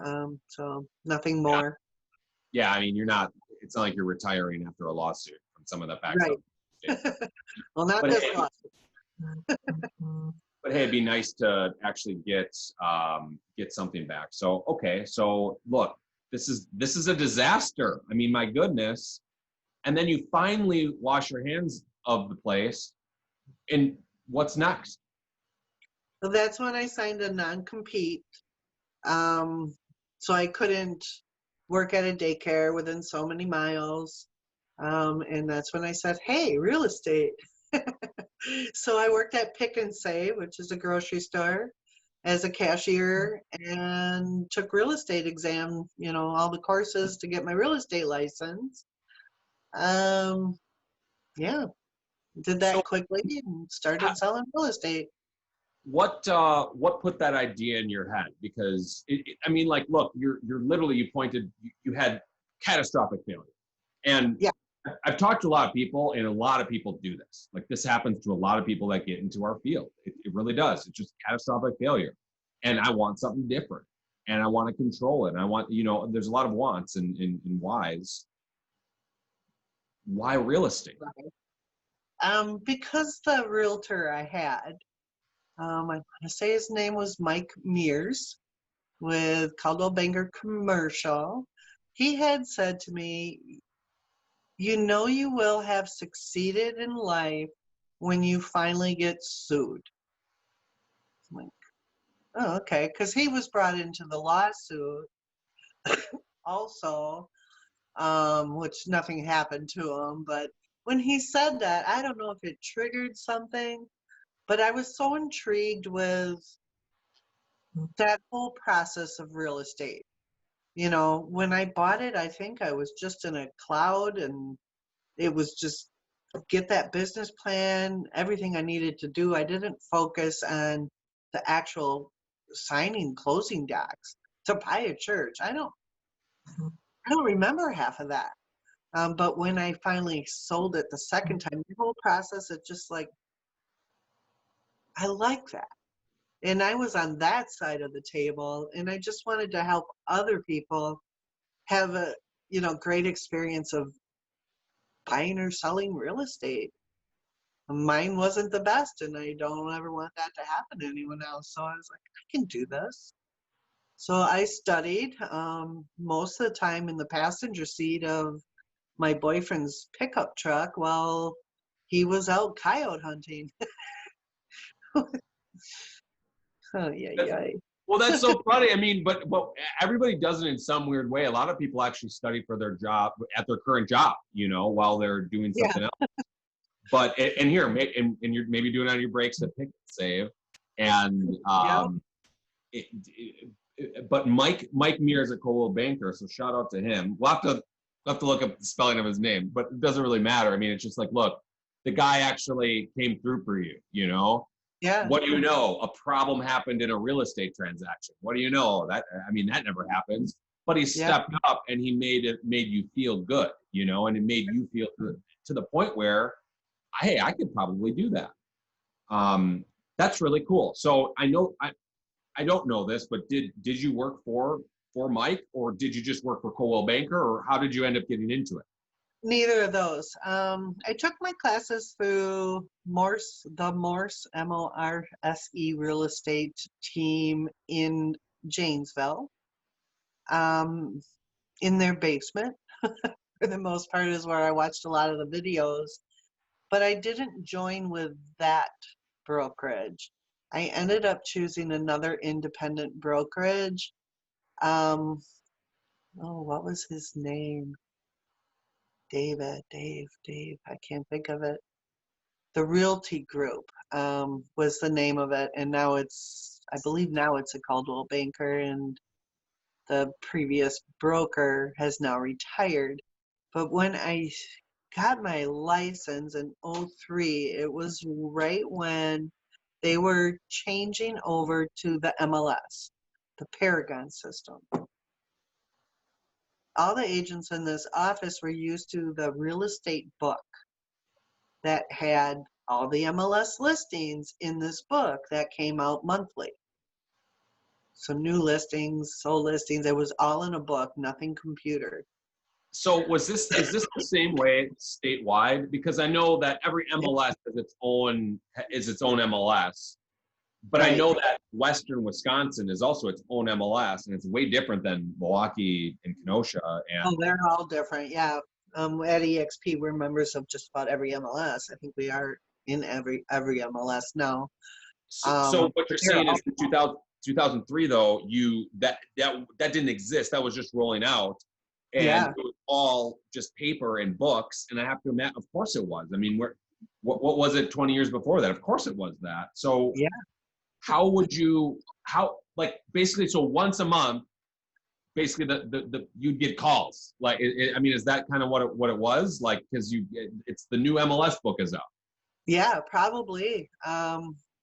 So nothing Yeah, more. yeah. I mean, you're not. It's not like you're retiring after a lawsuit from someone that backs Right. out. Yeah. Well, not But this hey, lawsuit. but hey, it'd be nice to actually get something back. So okay, so look, this is a disaster. I mean, my goodness. And then you finally wash your hands of the place, and what's next? So that's when I signed a non-compete. Um, so I couldn't work at a daycare within so many miles. And that's when I said, hey, real estate. So I worked at Pick and Save, which is a grocery store, as a cashier and took real estate exam, all the courses to get my real estate license. Um, yeah, did So that quickly and started selling real estate. what put that idea in your head? Because I mean, like, look, you're literally, you had catastrophic failure, and Yeah. I've talked to a lot of people, and a lot of people do this. Like, this happens to a lot of people that get into our field. It really does. It's just catastrophic failure, and I want something different, and I want to control it. And I want, there's a lot of wants and whys. Why real estate? Because the realtor I had, I want to say his name was Mike Mears with Caldwell Banger Commercial. He had said to me, you will have succeeded in life when you finally get sued. I'm like, oh, okay. Because he was brought into the lawsuit also, which nothing happened to him. But when he said that, I don't know if it triggered something, but I was so intrigued with that whole process of real estate. When I bought it, I think I was just in a cloud and it was just get that business plan, everything I needed to do. I didn't focus on the actual signing closing docs to buy a church. I don't remember half of that. But when I finally sold it the second time, the whole process, it just like, I like that. And I was on that side of the table, and I just wanted to help other people have a, great experience of buying or selling real estate. Mine wasn't the best, and I don't ever want that to happen to anyone else. So I was like, I can do this. So I studied most of the time in the passenger seat of my boyfriend's pickup truck while he was out coyote hunting. Oh, yeah, That's, yeah. well, that's so funny. I mean, but everybody does it in some weird way. A lot of people actually study for their job at their current job, while they're doing Yeah, something else. But and here, and you're maybe doing it on your breaks at Pick and Save, and yeah. but Mike Mears is a Coldwell Banker, so shout out to him. We'll have to look up the spelling of his name, but it doesn't really matter. I mean, it's just like, look, the guy actually came through for you. Yeah, What do you know? A problem happened in a real estate transaction. What do you know? That never happens. But he yeah. stepped up and he made you feel good, and it made you feel good to the point where, hey, I could probably do that. That's really cool. So I know I don't know this, but did you work for Mike, or did you just work for Coldwell Banker, or how did you end up getting into it? Neither of those. I took my classes through the Morse, Morse real estate team in Janesville, in their basement. For the most part is where I watched a lot of the videos, but I didn't join with that brokerage. I ended up choosing another independent brokerage. Oh, what was his name? Dave, I can't think of it. The Realty Group was the name of it, and I believe now it's a Caldwell Banker, and the previous broker has now retired. But when I got my license in '03, it was right when they were changing over to the MLS, the Paragon system. All the agents in this office were used to the real estate book that had all the MLS listings in this book that came out monthly. So new listings, sold listings, it was all in a book, nothing computer. So is this the same way statewide? Because I know that every MLS is its own MLS, but I Right. know that Western Wisconsin is also its own MLS, and it's way different than Milwaukee and Kenosha. Oh, And they're all different. Yeah. At EXP, we're members of just about every MLS. I think we are in every MLS now. so what you're They're saying all, is in 2003, though, that didn't exist. That was just rolling out. And yeah. it was all just paper and books. And I have to imagine, of course it was. I mean, what was it 20 years before that? Of course it was that. So Yeah. basically, so once a month, basically you'd get calls. Like, is that kind of what it was? Like, because it's the new MLS book is out. Yeah, probably.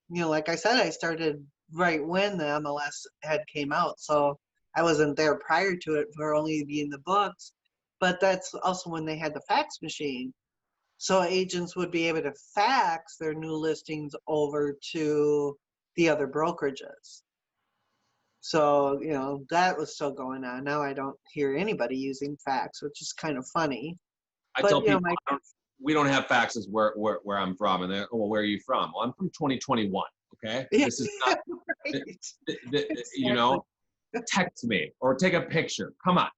Like I said, I started right when the MLS had came out, so I wasn't there prior to it for only being the books. But that's also when they had the fax machine. So agents would be able to fax their new listings over to the other brokerages. So, that was still going on. Now I don't hear anybody using fax, which is kind of funny. I But, tell people we don't have faxes where I'm from, and they're, well, where are you from? Well, I'm from 2021. Okay, yeah, this is not, exactly. text me or take a picture. Come on,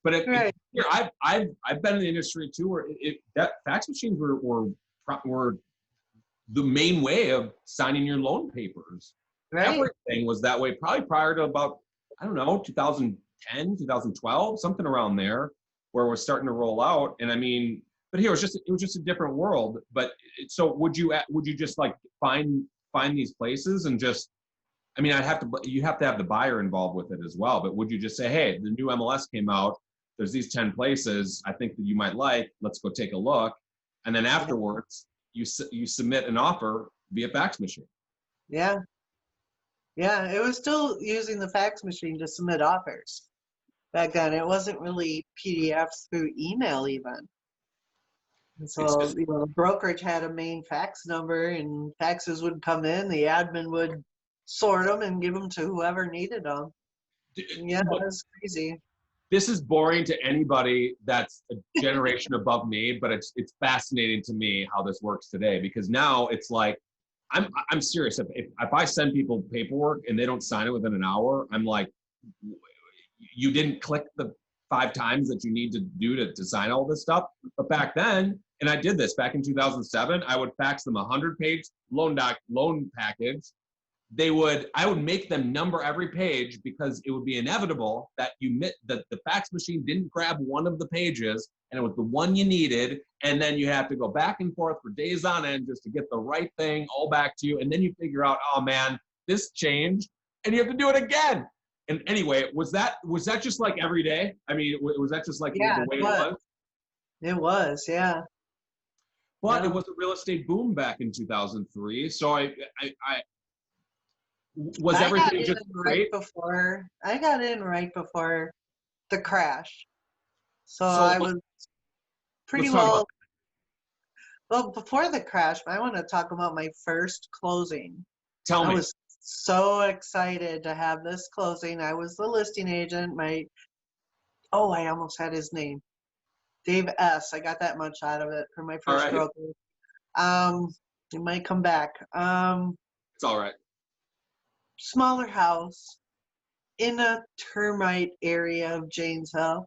But Right. here, I've been in the industry too, where that fax machines were the main way of signing your loan papers. Right. Everything was that way, probably prior to about, I don't know, 2010, 2012, something around there, where we're starting to roll out. And I mean, but here it was just a different world. But so would you just like find these places and just, I mean, you have to have the buyer involved with it as well. But would you just say, hey, the new MLS came out, there's these 10 places I think that you might like, let's go take a look. And then afterwards, you submit an offer via fax machine. Yeah. Yeah. It was still using the fax machine to submit offers back then. It wasn't really PDFs through email even. And It's so, just, the brokerage had a main fax number, and faxes would come in. The admin would sort them and give them to whoever needed them. Yeah, that was crazy. this is boring to anybody that's a generation above me, but it's fascinating to me how this works today, because now it's like, I'm serious. If I send people paperwork and they don't sign it within an hour, I'm like, you didn't click the 5 times that you need to do to sign all this stuff. But back then, and I did this back in 2007, I would fax them a 100-page loan package. I would make them number every page, because it would be inevitable that the fax machine didn't grab one of the pages and it was the one you needed, and then you have to go back and forth for days on end just to get the right thing all back to you, and then you figure out, oh man, this changed, and you have to do it again. And anyway, was that just like every day? I mean, was that just like Yeah, the way it was? it was, yeah. But Yeah. it was a real estate boom back in 2003, so I was I got everything in just right great? before I got in right before the crash. So So I was pretty let's talk about. well before the crash. I want to talk about my first closing. Tell I me. was so excited to have this closing. I was the listing agent. I almost had his name. Dave S. I got that much out of it for my All first right. broker. It might come back. It's all right. Smaller house in a termite area of Janesville.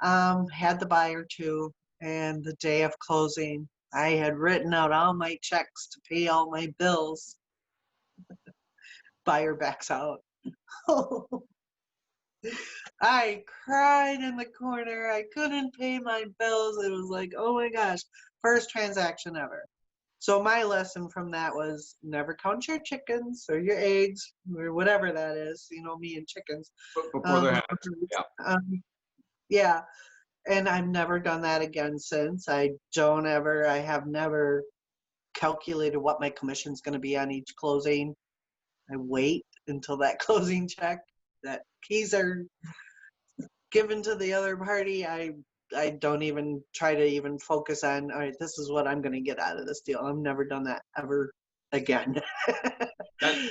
Had the buyer too, and the day of closing, I had written out all my checks to pay all my bills. Buyer backs out. I cried in the corner. I couldn't pay my bills. It was like, oh my gosh, first transaction ever. So my lesson from that was never count your chickens or your eggs or whatever that is. Me and chickens. Before they're Um, hatched. Yeah. yeah, and I've never done that again since. I have never calculated what my commission's going to be on each closing. I wait until that closing check, that keys are given to the other party. I don't even try to even focus on, all right, this is what I'm going to get out of this deal. I've never done that ever again. That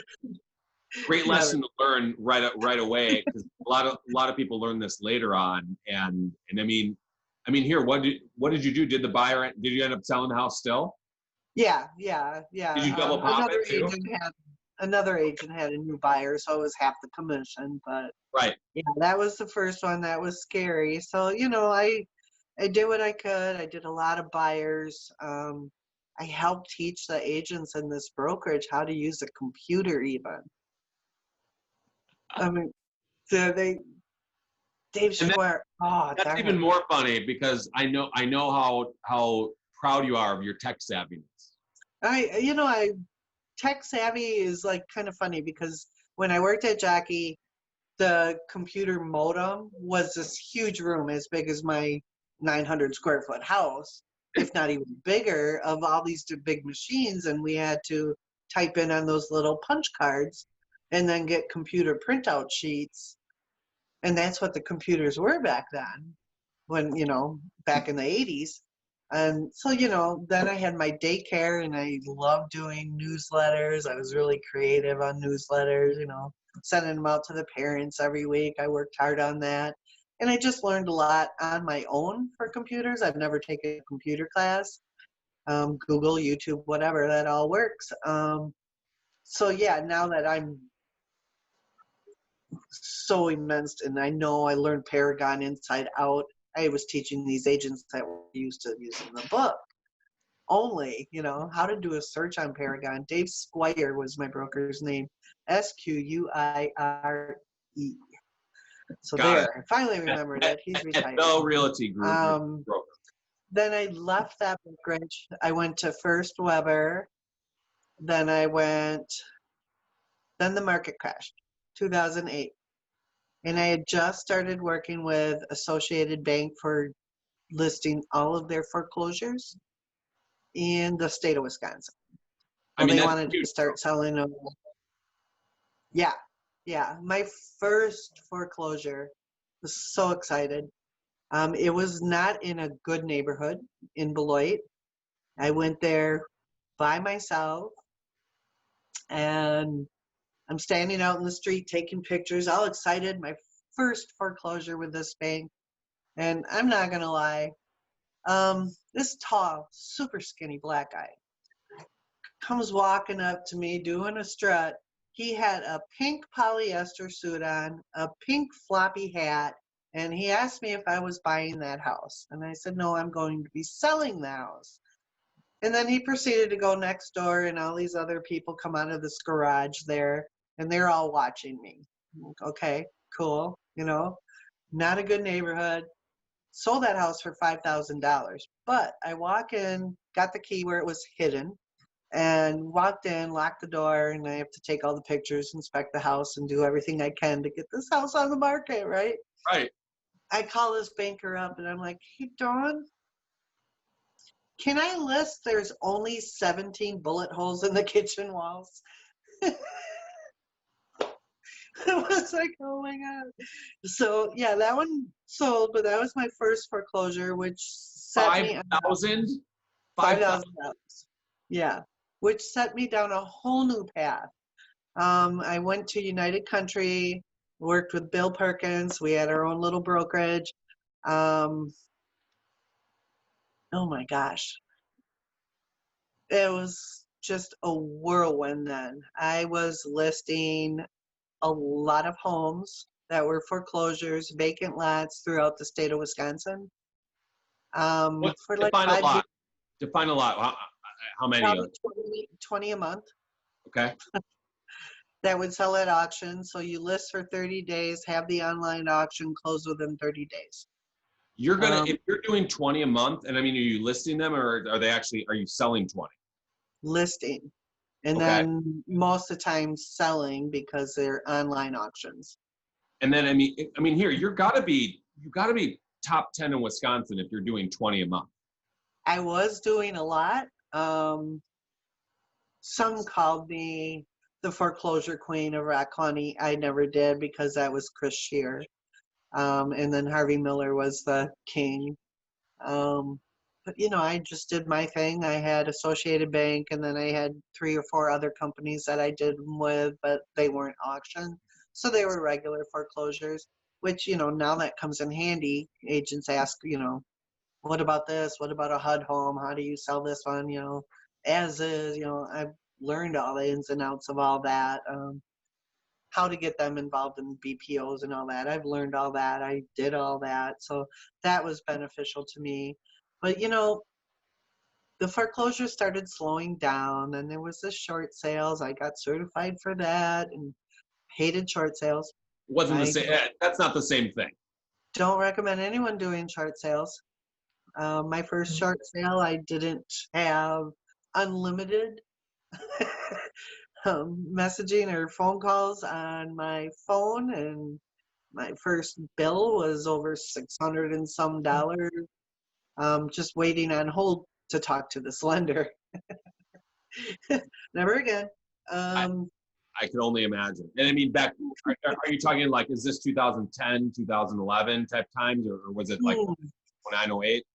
great Never. lesson to learn right away, because a lot of people learn this later on, and I mean here, what did you do? Did you end up selling the house still? Yeah. Did you double pop it too? Another agent had a new buyer, so it was half the commission. But Right. yeah, that was the first one. That was scary. So I did what I could. I did a lot of buyers. I helped teach the agents in this brokerage how to use a computer even. I mean, they Dave And Schwartz. Oh, that's darn even it. more funny, because I know how proud you are of your tech savviness. I tech savvy is like kind of funny, because when I worked at Jockey, the computer modem was this huge room as big as my 900 square foot house, if not even bigger, of all these big machines. And we had to type in on those little punch cards and then get computer printout sheets. And that's what the computers were back then, when, back in the 80s. And so, then I had my daycare, and I loved doing newsletters. I was really creative on newsletters, sending them out to the parents every week. I worked hard on that. And I just learned a lot on my own for computers. I've never taken a computer class. Google, YouTube, whatever, that all works. So yeah, now that I'm so immense, and I know I learned Paragon inside out, I was teaching these agents that were used to using the book only, how to do a search on Paragon. Dave Squire was my broker's name, Squire. So Got it. there, I finally remembered it. He's At retired. Bell Realty Group, your Um, broker. then I left that brokerage. I went to First Weber. Then then the market crashed, 2008. And I had just started working with Associated Bank for listing all of their foreclosures. in the state of Wisconsin. I Well, mean, they that's wanted to huge. start selling them. Yeah, yeah. My first foreclosure, was so excited. It was not in a good neighborhood in Beloit. I went there by myself, and I'm standing out in the street taking pictures, all excited. My first foreclosure with this bank. And I'm not going to lie, this tall, super skinny black guy comes walking up to me doing a strut. He had a pink polyester suit on, a pink floppy hat, and he asked me if I was buying that house. And I said, no, I'm going to be selling the house. And then he proceeded to go next door, and all these other people come out of this garage there, and they're all watching me. Okay, cool. Not a good neighborhood. Sold that house for $5,000. But I walk in, got the key where it was hidden, and walked in, locked the door, and I have to take all the pictures, inspect the house, and do everything I can to get this house on the market, right? Right. I call this banker up, and I'm like, hey, Dawn, can I list there's only 17 bullet holes in the kitchen walls? I was like, oh my God. So yeah, that one sold, but that was my first foreclosure, which set me on 5,000? 5,000. $5,000. Yeah, which set me down a whole new path. I went to United Country, worked with Bill Perkins. We had our own little brokerage. Um, oh my gosh, it was just a whirlwind then. I was listing a lot of homes that were foreclosures, vacant lots throughout the state of Wisconsin. What For like define a 5 years, lot? Define a lot. How many? probably 20 a month Okay. that would sell at auction. So you list for 30 days, have the online auction close within 30 days. You're gonna Um, if you're doing 20 a month, and I mean, are you listing them, or are you selling 20? Listing. And Okay. then most of the time selling because they're online auctions. And then I mean, here you gotta be top 10 in Wisconsin if you're doing 20 a month. I was doing a lot. Some called me the foreclosure queen of Rock County. I never did because that was Chris Shear. And then Harvey Miller was the king. Um, but I just did my thing. I had Associated Bank, and then I had 3 or 4 other companies that I did them with, but they weren't auction. So they were regular foreclosures, which, now that comes in handy. Agents ask, what about this? What about a HUD home? How do you sell this one? As is, I've learned all the ins and outs of all that. How to get them involved in BPOs and all that. I've learned all that. I did all that. So that was beneficial to me. But, the foreclosure started slowing down, and there was the short sales. I got certified for that and hated short sales. Wasn't the I same. That's not the same thing. don't recommend anyone doing short sales. My first short sale, I didn't have unlimited messaging or phone calls on my phone, and my first bill was over 600 and some dollars, just waiting on hold to talk to this lender. Never again. I, Um, I could only imagine. And I mean, back, are you talking like, is this 2010, 2011 type times, or was it like hmm, 0908?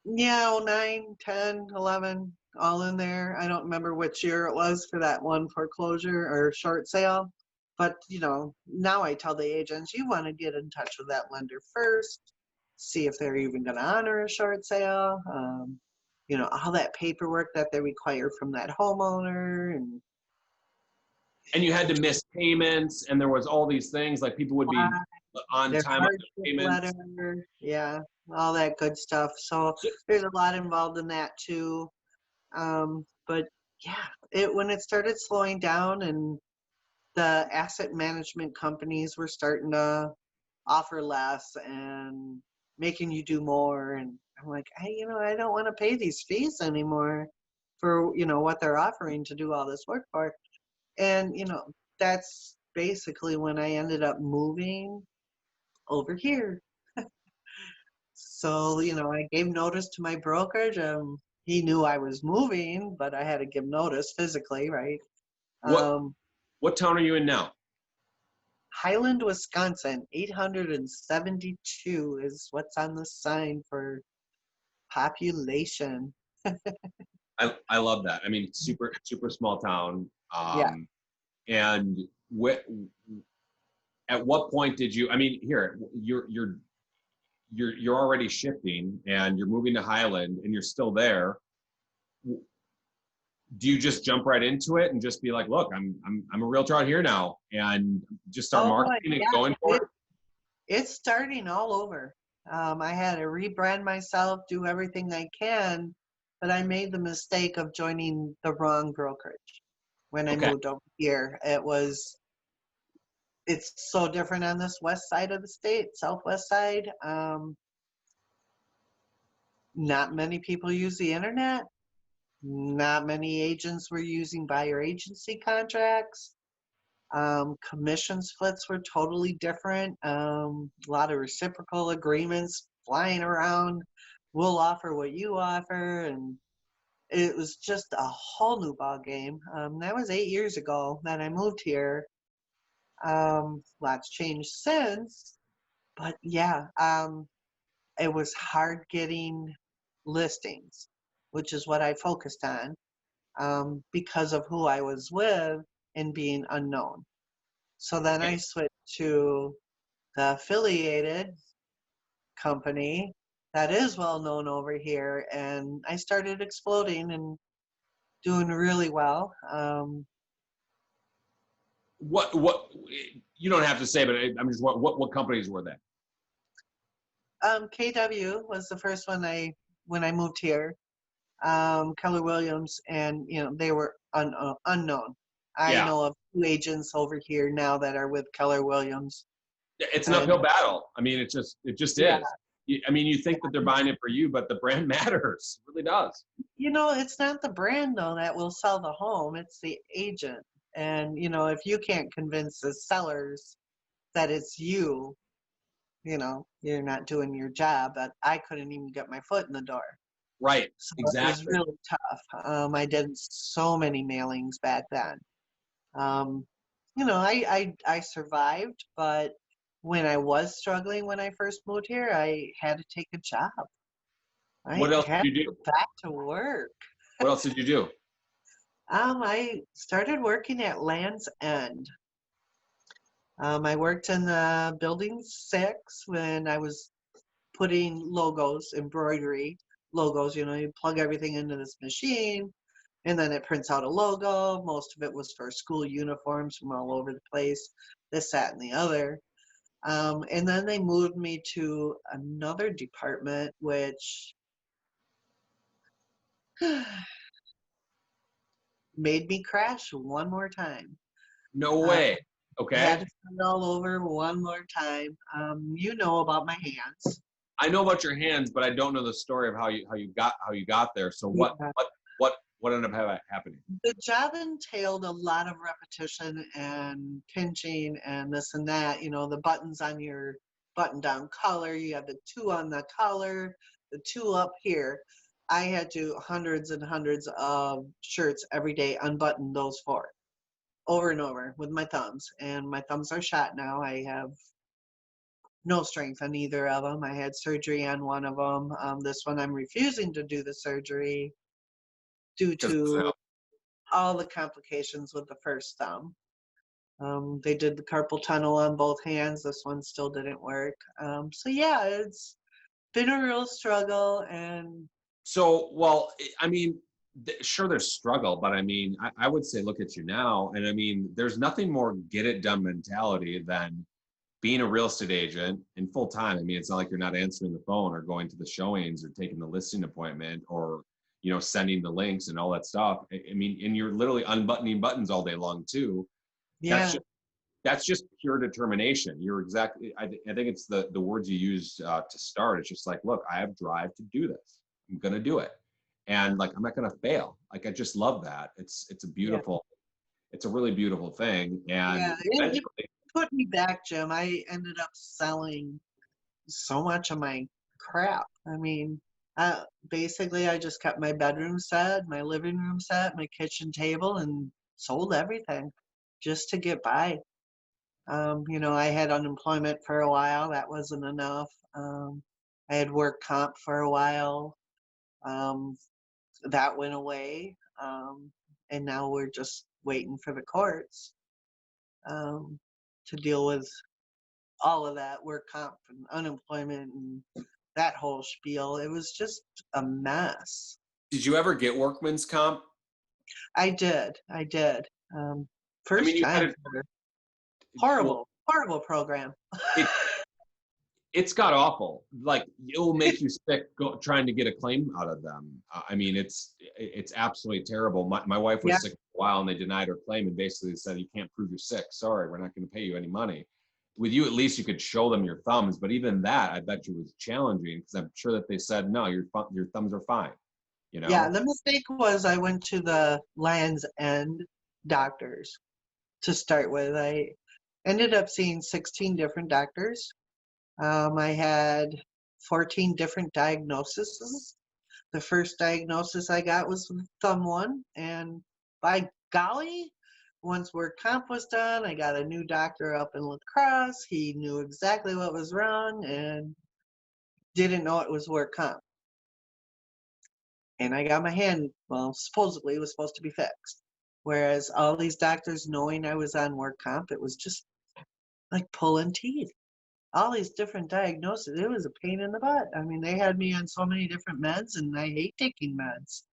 yeah, 09, 10, 11, all in there. I don't remember which year it was for that one foreclosure or short sale. But, now I tell the agents, you want to get in touch with that lender first, see if they're even going to honor a short sale, all that paperwork that they require from that homeowner. And And you had to miss payments, and there was all these things like people would be on their time on hardship their payments. letter, yeah, all that good stuff. So So, there's a lot involved in that too. But yeah, when it started slowing down and the asset management companies were starting to offer less and making you do more, and I'm like, I don't want to pay these fees anymore for what they're offering to do all this work for. And that's basically when I ended up moving over here. So I gave notice to my brokerage. he knew I was moving, but I had to give notice physically, right? What Um, what town are you in now? Highland, Wisconsin, 872 is what's on the sign for population. I love that. I mean, super small town. Yeah. And what at what point did you? I mean, here you're already shifting and you're moving to Highland and you're still there. Do you just jump right into it and just be like, look, I'm a realtor out here now, and just start Oh, marketing and yeah. going for it? It's starting all over. I had to rebrand myself, do everything I can, but I made the mistake of joining the wrong brokerage when I Okay. moved over here. It's so different on this west side of the state, southwest side. Not many people use the internet. Not many agents were using buyer agency contracts. Commission splits were totally different. A lot of reciprocal agreements flying around. We'll offer what you offer, and it was just a whole new ball game. That was 8 years ago that I moved here. Lots changed since, but yeah, it was hard getting listings, which is what I focused on, because of who I was with and being unknown. So then I switched to the affiliated company that is well known over here, and I started exploding and doing really well. What you don't have to say, but I'm just what companies were they? KW was the first one when I moved here. Keller Williams, and they were unknown. I Yeah, know of 2 agents over here now that are with Keller Williams, it's an and uphill battle. I mean, it just yeah, is. I mean, you think that they're buying it for you, but the brand matters. It really does. it's not the brand though that will sell the home; it's the agent. And if you can't convince the sellers that it's you, you're not doing your job. But I couldn't even get my foot in the door. Right. So it was Exactly. really tough. I did so many mailings back then. Um, I survived, but when I was struggling when I first moved here, I had to take a job. What I else had did you to do? go back to work. What else did you do? I started working at Land's End. I worked in the building 6 when I was putting logos, embroidery logos. You plug everything into this machine, and then it prints out a logo. Most of it was for school uniforms from all over the place, this, that, and the other. And then they moved me to another department, which made me crash one more time. No Uh, way. I had Okay. to start all over one more time. You know about my hands. I know about your hands, but I don't know the story of how you got there. So what Yeah. what what what ended up happening? The job entailed a lot of repetition and pinching and this and that. The buttons on your button down collar, you have the 2 on the collar, the 2 up here. I had to hundreds and hundreds of shirts every day unbutton those 4 over and over with my thumbs. And my thumbs are shot now. I have no strength on either of them. I had surgery on one of them. This one, I'm refusing to do the surgery due Because to all the complications with the first thumb. They did the carpal tunnel on both hands. This one still didn't work. So yeah, it's been a real struggle. And well, I mean, sure, there's struggle, but I mean, I would say look at you now, and I mean, there's nothing more get it done mentality than being a real estate agent in full time. I mean, it's not like you're not answering the phone or going to the showings or taking the listing appointment or sending the links and all that stuff. I mean, and you're literally unbuttoning buttons all day long too. That's yeah, just pure determination. You're exactly. I think it's the words you used to start. It's just like, look, I have drive to do this. I'm gonna do it, and like I'm not gonna fail. Like I just love that. It's a yeah, beautiful. It's a really beautiful thing, and yeah. It eventually, put me back, Jim. I ended up selling so much of my crap. I mean, Basically, I just kept my bedroom set, my living room set, my kitchen table, and sold everything just to get by. I had unemployment for a while. That wasn't enough. I had work comp for a while. Um, that went away. And now we're just waiting for the courts um, to deal with all of that work comp and unemployment and that whole spiel. It was just a mess. Did you ever get workman's comp? I did. I did. Um, I mean, First you had time. it. Well, Horrible, horrible program. it it's got awful. Like it'll make you sick trying to get a claim out of them. I mean, it's absolutely terrible. My wife Yeah. was sick for a while, and they denied her claim and basically said, "You can't prove you're sick. Sorry, we're not going to pay you any money." With you, at least you could show them your thumbs. But even that, I bet you was challenging because I'm sure that they said, "No, your thumbs are fine." You Yeah. know. The mistake was I went to the Land's End doctors to start with. I ended up seeing 16 different doctors. I had 14 different diagnoses. The first diagnosis I got was the thumb one. And by golly, once work comp was done, I got a new doctor up in La Crosse. He knew exactly what was wrong and didn't know it was work comp. And I got my hand, well, supposedly it was supposed to be fixed. Whereas all these doctors knowing I was on work comp, it was just like pulling teeth. All these different diagnoses, it was a pain in the butt. I mean, they had me on so many different meds, and I hate taking meds.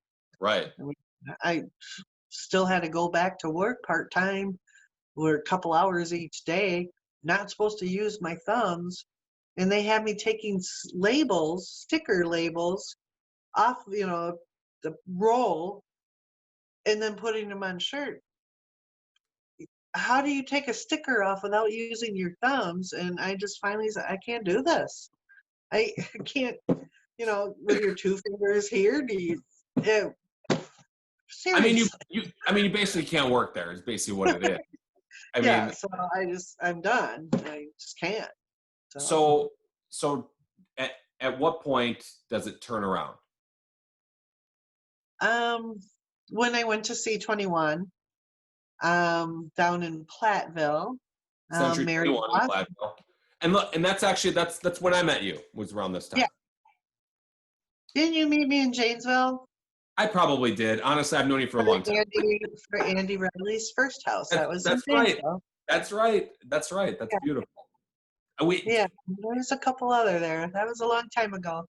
Right. I mean, I still had to go back to work part time, or a couple hours each day, not supposed to use my thumbs. And they had me taking labels, sticker labels, off, the roll, and then putting them on shirt. How do you take a sticker off without using your thumbs? And I just finally said, I can't do this. I can't, with your two fingers here, do you, ew, I mean, seriously. you basically can't work there. Is basically what it is. I Yeah, mean, so I'm done. I just can't. So, so at what point does it turn around? um, when I went to C21, down in Platteville, Century Mary 21 in Boston. Platteville. And look, and that's actually that's when I met you, was around this time. Yeah. Didn't you meet me in Janesville? I probably did. Honestly, I've known you for a For long time. Andy Riley's first house. That was in That's right. Janesville. That's right. That's right. That's Yeah. beautiful. And we Yeah. There's a couple other there. That was a long time ago.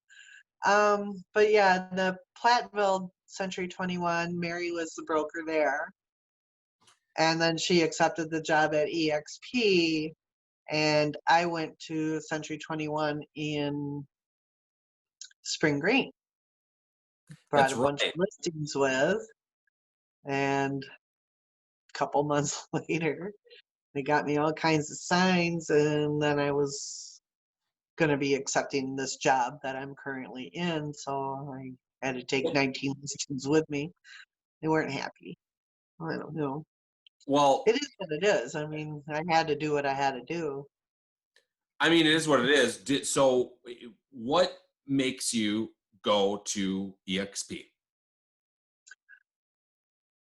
But yeah, the Platteville Century 21, Mary was the broker there. And then she accepted the job at EXP. And I went to Century 21 in Spring Green. Brought that's a bunch of right. listings with. And a couple months later, they got me all kinds of signs. And then I was going to be accepting this job that I'm currently in. So I had to take 19 listings with me. They weren't happy. I don't know. Well, It is what it is. I mean, I had to do what I had to do. I mean, it is what it is. So what makes you go to EXP?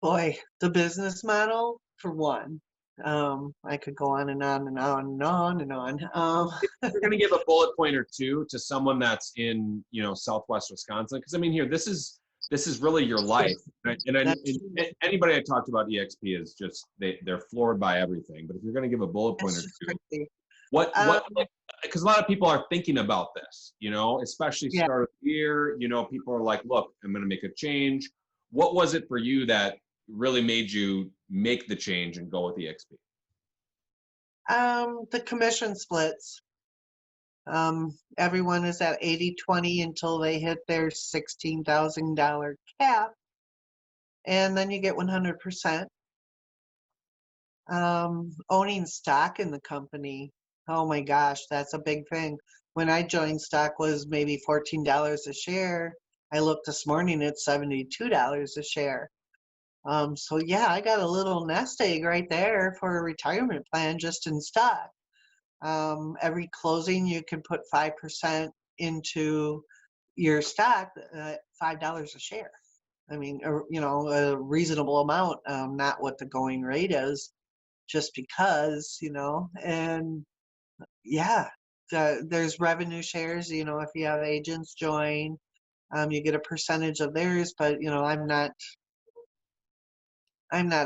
Boy, the business model, for one. I could go on and on and on and on and on. If you're going to give a bullet point or two to someone that's in, Southwest Wisconsin, because I mean, here, this is really your life. That's And anybody I talked about EXP is just they're floored by everything. But if you're going to give a bullet point it's or just two, crazy. what Um, because a lot of people are thinking about this, especially yeah. start of the year. People are like, look, I'm going to make a change. What was it for you that really made you make the change and go with EXP? The commission splits. Everyone is at 80/20 until they hit their $16,000 cap, and then you get 100%. Owning stock in the company, oh my gosh, that's a big thing. When I joined, stock was maybe $14 a share. I looked this morning, it's $72 a share. So yeah, I got a little nest egg right there for a retirement plan just in stock. Every closing, you can put 5% into your stock at $5 a share. I mean, a reasonable amount, not what the going rate is, just because, and yeah, there's revenue shares, if you have agents join, you get a percentage of theirs, but I'm not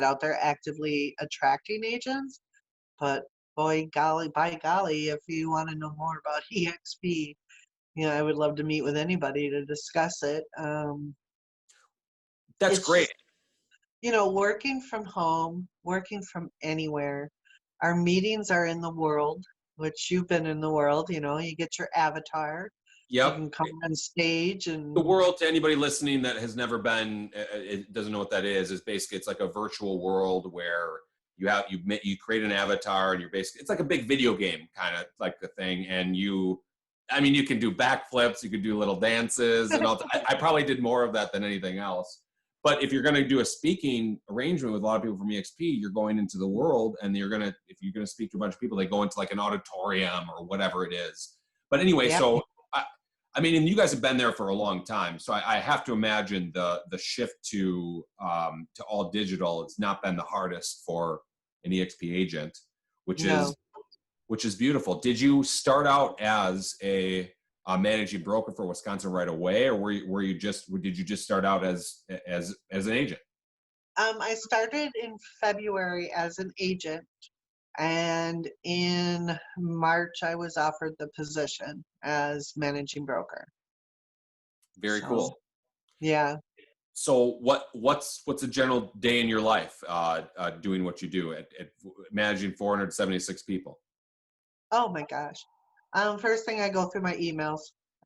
out there actively attracting agents, but boy, golly, by golly, if you want to know more about EXP, I would love to meet with anybody to discuss it. That's It's great. just, working from home, working from anywhere. Our meetings are in the world, which you've been in the world, you get your avatar. You Yep. can come on stage The and world, to anybody listening that has never been, it doesn't know what that is basically, it's like a virtual world where you create an avatar and you're basically, it's like a big video game kind of like the thing. And you can do backflips, you could do little dances and all. I probably did more of that than anything else. But if you're going to do a speaking arrangement with a lot of people from EXP, you're going into the world, and if you're going to speak to a bunch of people, they go into like an auditorium or whatever it is. But anyway, yeah, so and you guys have been there for a long time, so I have to imagine the shift to all digital. It's not been the hardest for an EXP agent, which no. is beautiful. Did you start out as a managing broker for Wisconsin right away, or did you just start out as an agent? I started in February as an agent, and in March I was offered the position as managing broker. Very So, cool. yeah. So what's a general day in your life doing what you do at managing 476 people? Oh my gosh. First thing, I go through my emails,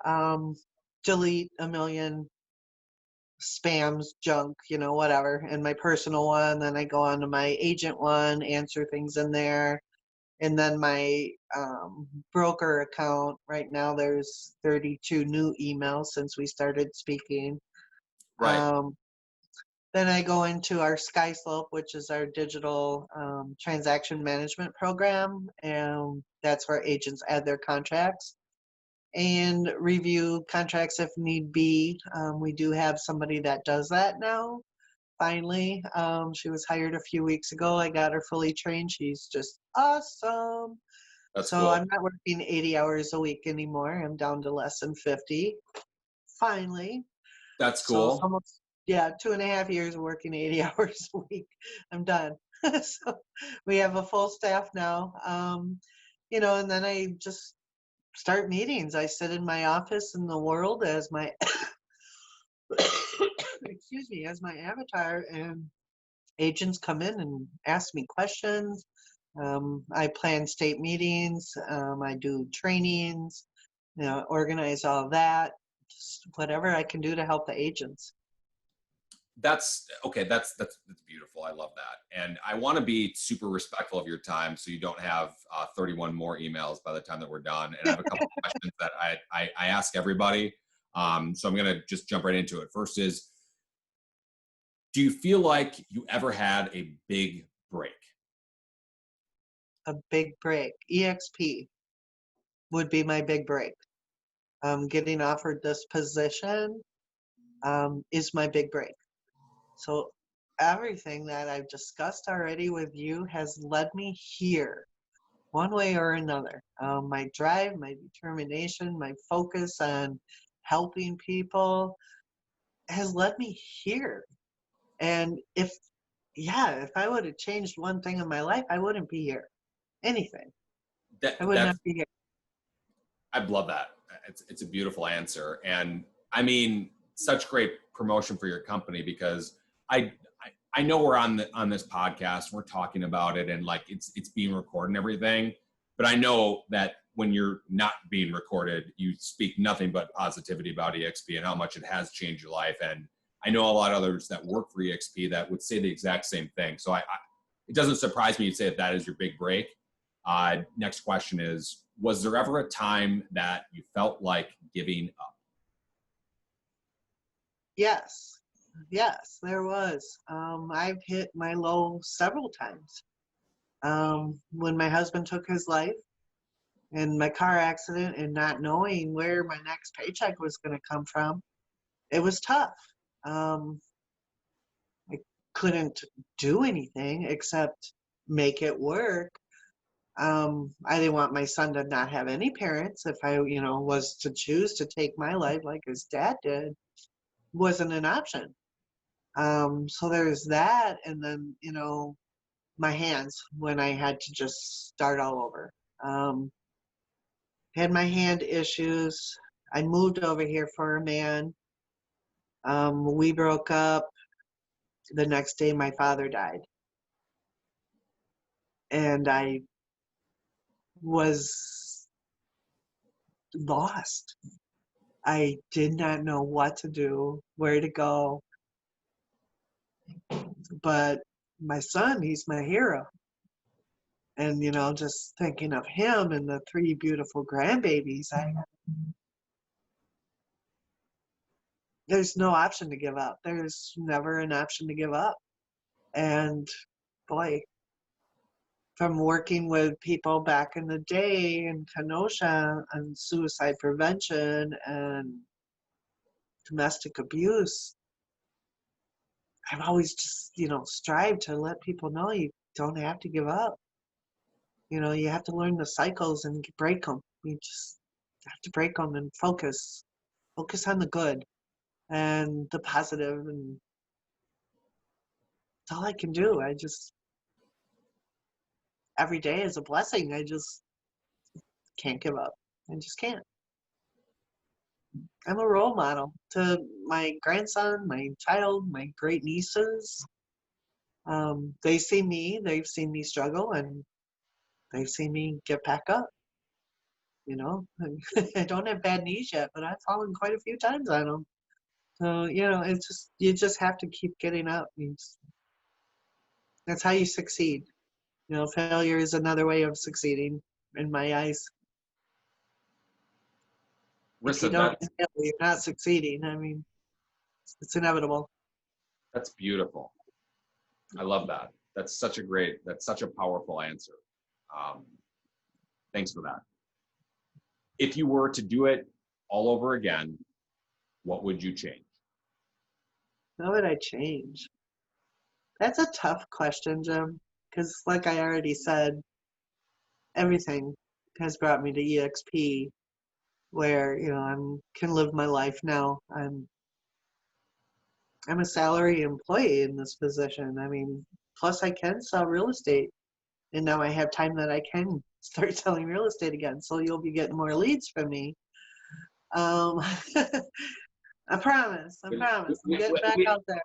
um, delete a million spams, junk, whatever, and my personal one. Then I go on to my agent one, answer things in there. And then my broker account, right now there's 32 new emails since we started speaking. Right. Um, then I go into our SkySlope, which is our digital transaction management program, and that's where agents add their contracts and review contracts if need be. We do have somebody that does that now. Finally, she was hired a few weeks ago. I got her fully trained. She's just awesome. That's So cool. I'm not working 80 hours a week anymore. I'm down to less than 50. Finally. That's So it's cool. almost, yeah, 2.5 years of working 80 hours a week. I'm done. So we have a full staff now. And then I just start meetings. I sit in my office in the world as my excuse me, as my avatar, and agents come in and ask me questions. I plan state meetings. I do trainings, organize all of that, just whatever I can do to help the agents. That's okay. That's beautiful. I love that. And I want to be super respectful of your time, so you don't have 31 more emails by the time that we're done. And I have a couple of questions that I ask everybody. So I'm going to just jump right into it. First is, do you feel like you ever had a big break? A big break. EXP would be my big break. Getting offered this position is my big break. So everything that I've discussed already with you has led me here, one way or another. My drive, my determination, my focus on helping people has led me here. And if I would have changed one thing in my life, I wouldn't be here. Anything. I would not That's be here. I love that. It's a beautiful answer, and such great promotion for your company, because I I know we're on this podcast, we're talking about it, and like it's being recorded and everything, but I know that when you're not being recorded, you speak nothing but positivity about EXP and how much it has changed your life. And I know a lot of others that work for EXP that would say the exact same thing. So it doesn't surprise me you'd say that is your big break. Next question is, was there ever a time that you felt like giving up? Yes. Yes, there was. I've hit my low several times. When my husband took his life, And my car accident and not knowing where my next paycheck was going to come from, it was tough. Um, I couldn't do anything except make it work. I didn't want my son to not have any parents. If I, was to choose to take my life like his dad did, wasn't an option. So there's that. And then, my hands when I had to just start all over. Had my hand issues. I moved over here for a man. We broke up. The next day, my father died. And I was lost. I did not know what to do, where to go. But my son, he's my hero. And, just thinking of him and the 3 beautiful grandbabies, there's no option to give up. There's never an option to give up. And boy, from working with people back in the day in Kenosha on suicide prevention and domestic abuse, I've always just, strived to let people know you don't have to give up. You have to learn the cycles and break them. You just have to break them and focus on the good and the positive, and that's all I can do. Every day is a blessing. I just can't give up. I just can't. I'm a role model to my grandson, my child, my great nieces. They've seen me struggle, and they've seen me get back up. I don't have bad knees yet, but I've fallen quite a few times on them. So, it's just, you just have to keep getting up. That's how you succeed. Failure is another way of succeeding in my eyes. If you Rissa, don't fail, you're not succeeding. I mean, it's inevitable. that's beautiful. I love that. That's such a powerful answer. Um, thanks for that. If you were to do it all over again, what would you change? What would I change? That's a tough question, Jim, because like I already said, everything has brought me to EXP, where I can live my life now. I'm a salary employee in this position. I mean, plus I can sell real estate, and now I have time that I can start selling real estate again. So you'll be getting more leads from me. Um, I promise. I'm getting back out there.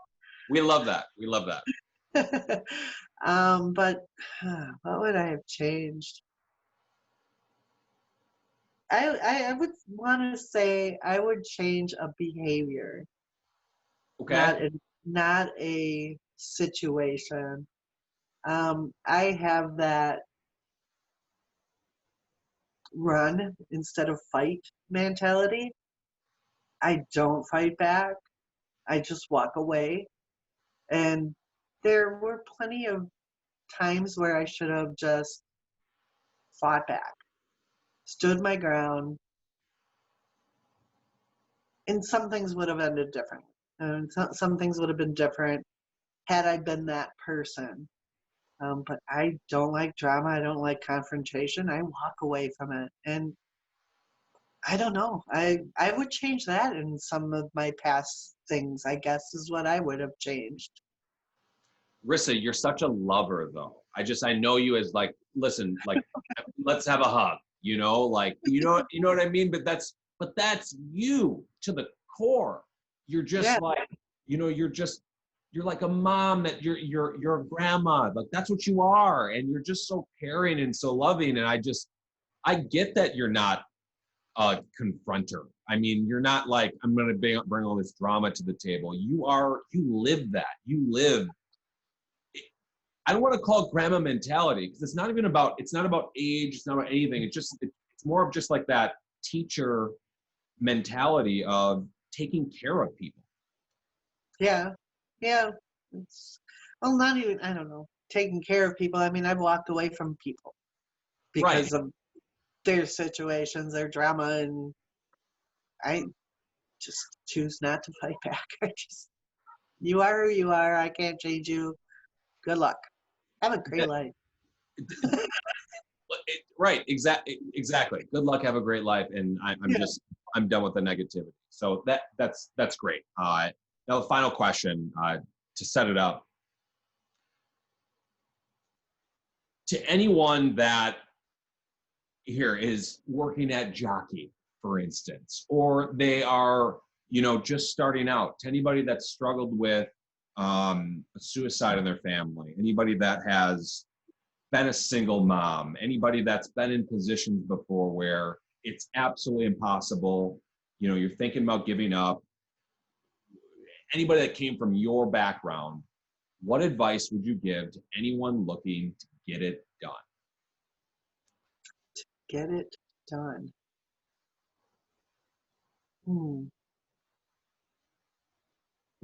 We love that. We love that. But what would I have changed? I would want to say I would change a behavior, Okay. not a situation. I have that run instead of fight mentality. I don't fight back. I just walk away. And there were plenty of times where I should have just fought back, stood my ground, and some things would have ended differently. And some things would have been different had I been that person. But I don't like drama. I don't like confrontation. I walk away from it. And I don't know. I would change that in some of my past things, I guess, is what I would have changed. Rissa, you're such a lover though. I know you as like, listen, like let's have a hug, like you know what I mean? But that's you to the core. You're just Yeah. like, you're like a mom, that you're a grandma. Like that's what you are. And you're just so caring and so loving. And I get that you're not a confronter. I mean, you're not like, I'm going to bring all this drama to the table. You live that. You live. I don't want to call it grandma mentality, because it's not about age. It's not about anything. It's more of just like that teacher mentality of taking care of people. Yeah. Yeah. Not even, I don't know, taking care of people. I mean, I've walked away from people because of there's situations, there's drama, and I just choose not to fight back. You are who you are. I can't change you. Good luck. Have a great life. Right, exactly. Good luck, have a great life, and I'm done with the negativity. So that's great. Now the final question to set it up, to anyone that here is working at Jockey, for instance, or they are, just starting out, to anybody that's struggled with a suicide in their family, anybody that has been a single mom, anybody that's been in positions before where it's absolutely impossible, you're thinking about giving up, anybody that came from your background, what advice would you give to anyone looking to get it done? Get it done.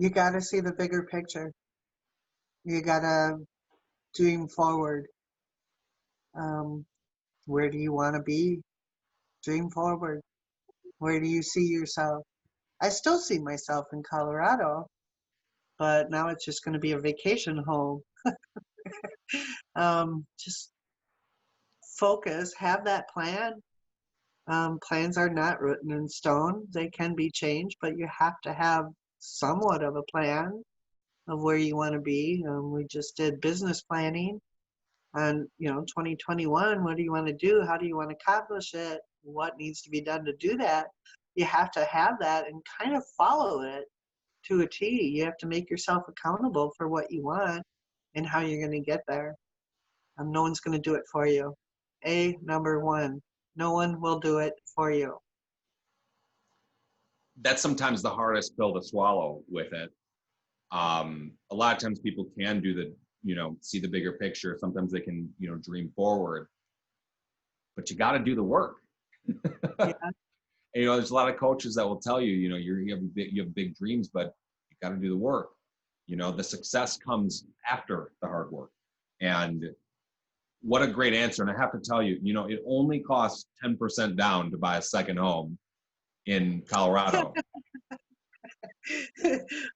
You got to see the bigger picture. You got to dream forward. Where do you want to be? Dream forward. Where do you see yourself? I still see myself in Colorado, but now it's just going to be a vacation home. Just focus, have that plan. Plans are not written in stone. They can be changed, but you have to have somewhat of a plan of where you want to be. We just did business planning on, 2021. What do you want to do? How do you want to accomplish it? What needs to be done to do that? You have to have that and kind of follow it to a T. You have to make yourself accountable for what you want and how you're going to get there. No one's going to do it for you. Number one, no one will do it for you. That's sometimes the hardest pill to swallow with it. A lot of times people can do see the bigger picture. Sometimes they can, dream forward, but you got to do the work. Yeah. And, there's a lot of coaches that will tell you, you have big dreams, but you got to do the work. The success comes after the hard work. And what a great answer. And I have to tell you, it only costs 10% down to buy a second home in Colorado.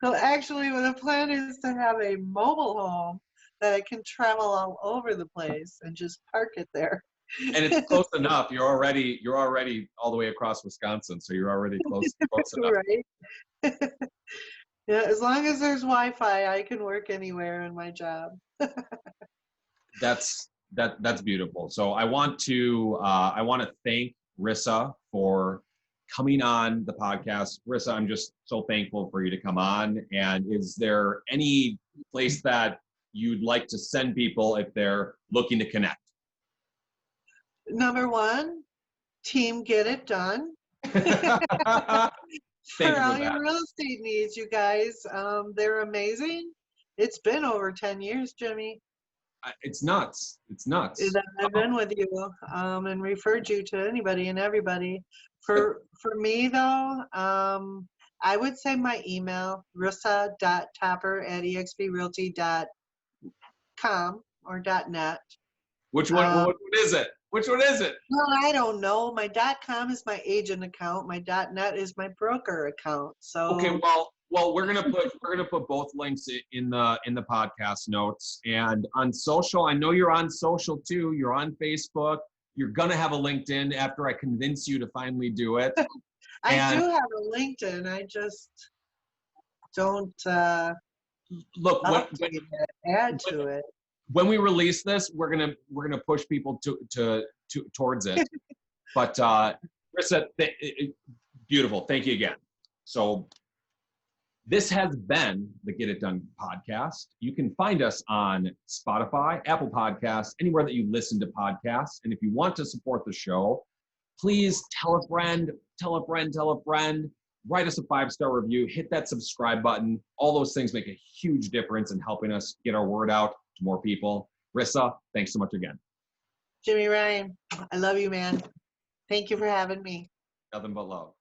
Well, actually, the plan is to have a mobile home that I can travel all over the place and just park it there. And it's close enough. You're already all the way across Wisconsin, so you're already close enough. Right. Yeah, as long as there's Wi-Fi, I can work anywhere in my job. That's beautiful. So I want to thank Rissa for coming on the podcast. Rissa, I'm just so thankful for you to come on. And is there any place that you'd like to send people if they're looking to connect? Number one, team Get It Done. For all your real estate needs, you guys. They're amazing. It's been over 10 years, Jimmy. It's nuts. I've been with you and referred you to anybody and everybody. For me, though, I would say my email, rissa.topper@exprealty.com or .net. Which one is it? Which one is it? Well, I don't know. My .com is my agent account. My .net is my broker account. So okay, well, we're gonna put both links in the podcast notes, and on social. I know you're on social too. You're on Facebook. You're gonna have a LinkedIn after I convince you to finally do it. I do have a LinkedIn. I just don't look add to it. When we release this, we're gonna push people towards it. But Rissa, beautiful. Thank you again. So this has been the Get It Done podcast. You can find us on Spotify, Apple Podcasts, anywhere that you listen to podcasts. And if you want to support the show, please tell a friend, write us a 5-star review, hit that subscribe button. All those things make a huge difference in helping us get our word out to more people. Rissa, thanks so much again. Jimi Ryan, I love you, man. Thank you for having me. Nothing but love.